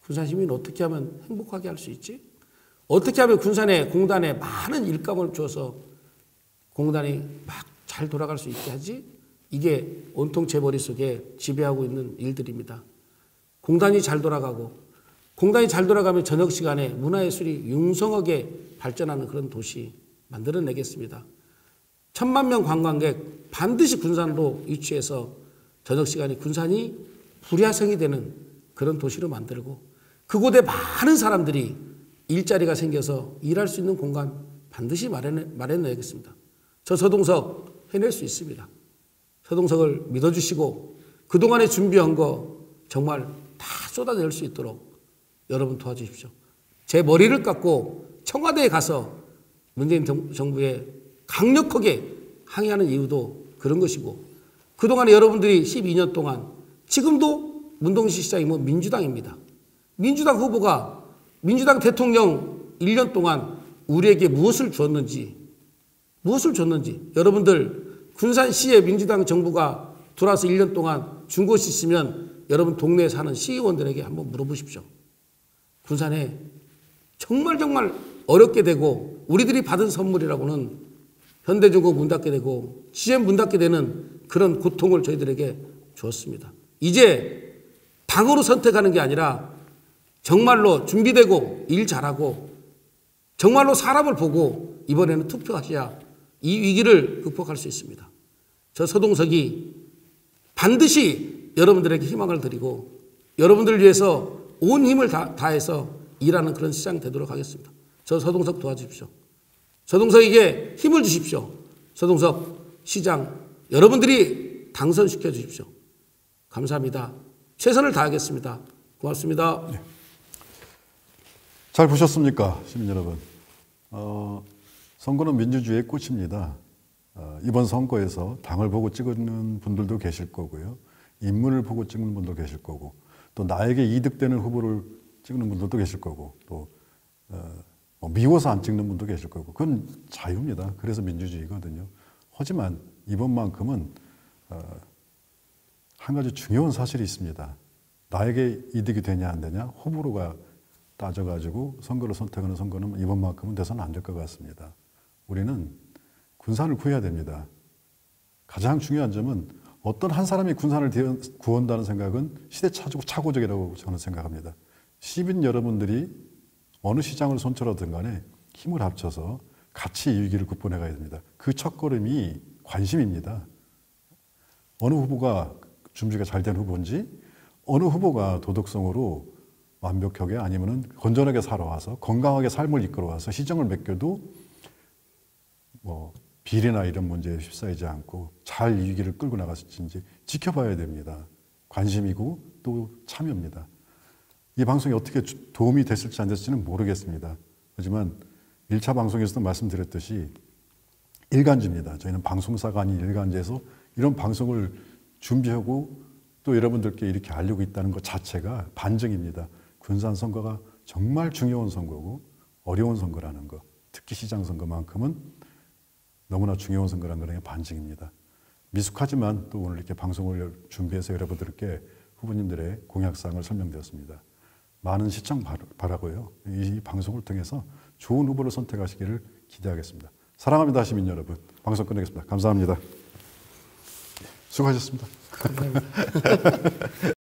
군산 시민을 어떻게 하면 행복하게 할 수 있지? 어떻게 하면 공단에 많은 일감을 줘서 공단이 막 잘 돌아갈 수 있게 하지? 이게 온통 제 머릿속에 지배하고 있는 일들입니다. 공단이 잘 돌아가고 공단이 잘 돌아가면 저녁 시간에 문화예술이 융성하게 발전하는 그런 도시 만들어내겠습니다. 1000만 명 관광객 반드시 군산으로 유치해서 저녁 시간에 군산이 불야성이 되는 그런 도시로 만들고 그곳에 많은 사람들이 일자리가 생겨서 일할 수 있는 공간 반드시 마련해야겠습니다. 저 서동석 해낼 수 있습니다. 서동석을 믿어주시고 그동안에 준비한 거 정말 다 쏟아낼 수 있도록 여러분 도와주십시오. 제 머리를 깎고 청와대에 가서 문재인 정부에 강력하게 항의하는 이유도 그런 것이고 그동안에 여러분들이 12년 동안 지금도 문동시 시장이면 민주당입니다. 민주당 후보가 민주당 대통령 1년 동안 우리에게 무엇을 줬는지 여러분들 군산시에 민주당 정부가 돌아서 1년 동안 준 것이 있으면 여러분 동네에 사는 시의원들에게 한번 물어보십시오. 군산에 정말 어렵게 되고 우리들이 받은 선물이라고는 현대중공 문 닫게 되고 GM 문 닫게 되는 그런 고통을 저희들에게 주었습니다. 이제 당으로 선택하는 게 아니라 정말로 준비되고 일 잘하고 정말로 사람을 보고 이번에는 투표하셔야 이 위기를 극복할 수 있습니다. 저 서동석이 반드시 여러분들에게 희망을 드리고 여러분들을 위해서 온 힘을 다해서 일하는 그런 시장이 되도록 하겠습니다. 저 서동석 도와주십시오. 서동석에게 힘을 주십시오. 서동석 시장 여러분들이 당선시켜 주십시오. 감사합니다. 최선을 다하겠습니다. 고맙습니다. 네. 잘 보셨습니까, 시민 여러분? 선거는 민주주의의 꽃입니다. 이번 선거에서 당을 보고 찍는 분들도 계실 거고요. 인물을 보고 찍는 분도 계실 거고, 또 나에게 이득되는 후보를 찍는 분들도 계실 거고, 또 미워서 안 찍는 분도 계실 거고, 그건 자유입니다. 그래서 민주주의거든요. 하지만 이번만큼은 한 가지 중요한 사실이 있습니다. 나에게 이득이 되냐 안 되냐 호불호가 따져가지고 선거를 선택하는 선거는 이번만큼은 돼서는 안 될 것 같습니다. 우리는 군산을 구해야 됩니다. 가장 중요한 점은 어떤 한 사람이 군산을 구한다는 생각은 시대착오적이라고 저는 생각합니다. 시민 여러분들이 어느 시장을 선출하든 간에 힘을 합쳐서 같이 이 위기를 극복해 가야 됩니다. 그 첫걸음이 관심입니다. 어느 후보가 준비가 잘 된 후보인지, 어느 후보가 도덕성으로 완벽하게 아니면은 건전하게 살아와서 건강하게 삶을 이끌어와서 시정을 맡겨도 비리나 이런 문제에 휩싸이지 않고 잘 이 위기를 끌고 나갔을지 지켜봐야 됩니다. 관심이고 또 참여입니다. 이 방송이 어떻게 도움이 됐을지 안 됐을지는 모르겠습니다. 하지만 1차 방송에서도 말씀드렸듯이 일간지입니다. 저희는 방송사가 아닌 일간지에서 이런 방송을 준비하고 또 여러분들께 이렇게 알리고 있다는 것 자체가 반증입니다. 군산 선거가 정말 중요한 선거고 어려운 선거라는 것, 특히 시장 선거만큼은 너무나 중요한 선거라는 것의 반증입니다. 미숙하지만 또 오늘 이렇게 방송을 준비해서 여러분들께 후보님들의 공약사항을 설명드렸습니다. 많은 시청 바라고요. 이 방송을 통해서 좋은 후보를 선택하시기를 기대하겠습니다. 사랑합니다, 시민 여러분. 방송 끝내겠습니다. 감사합니다. 수고하셨습니다. 감사합니다.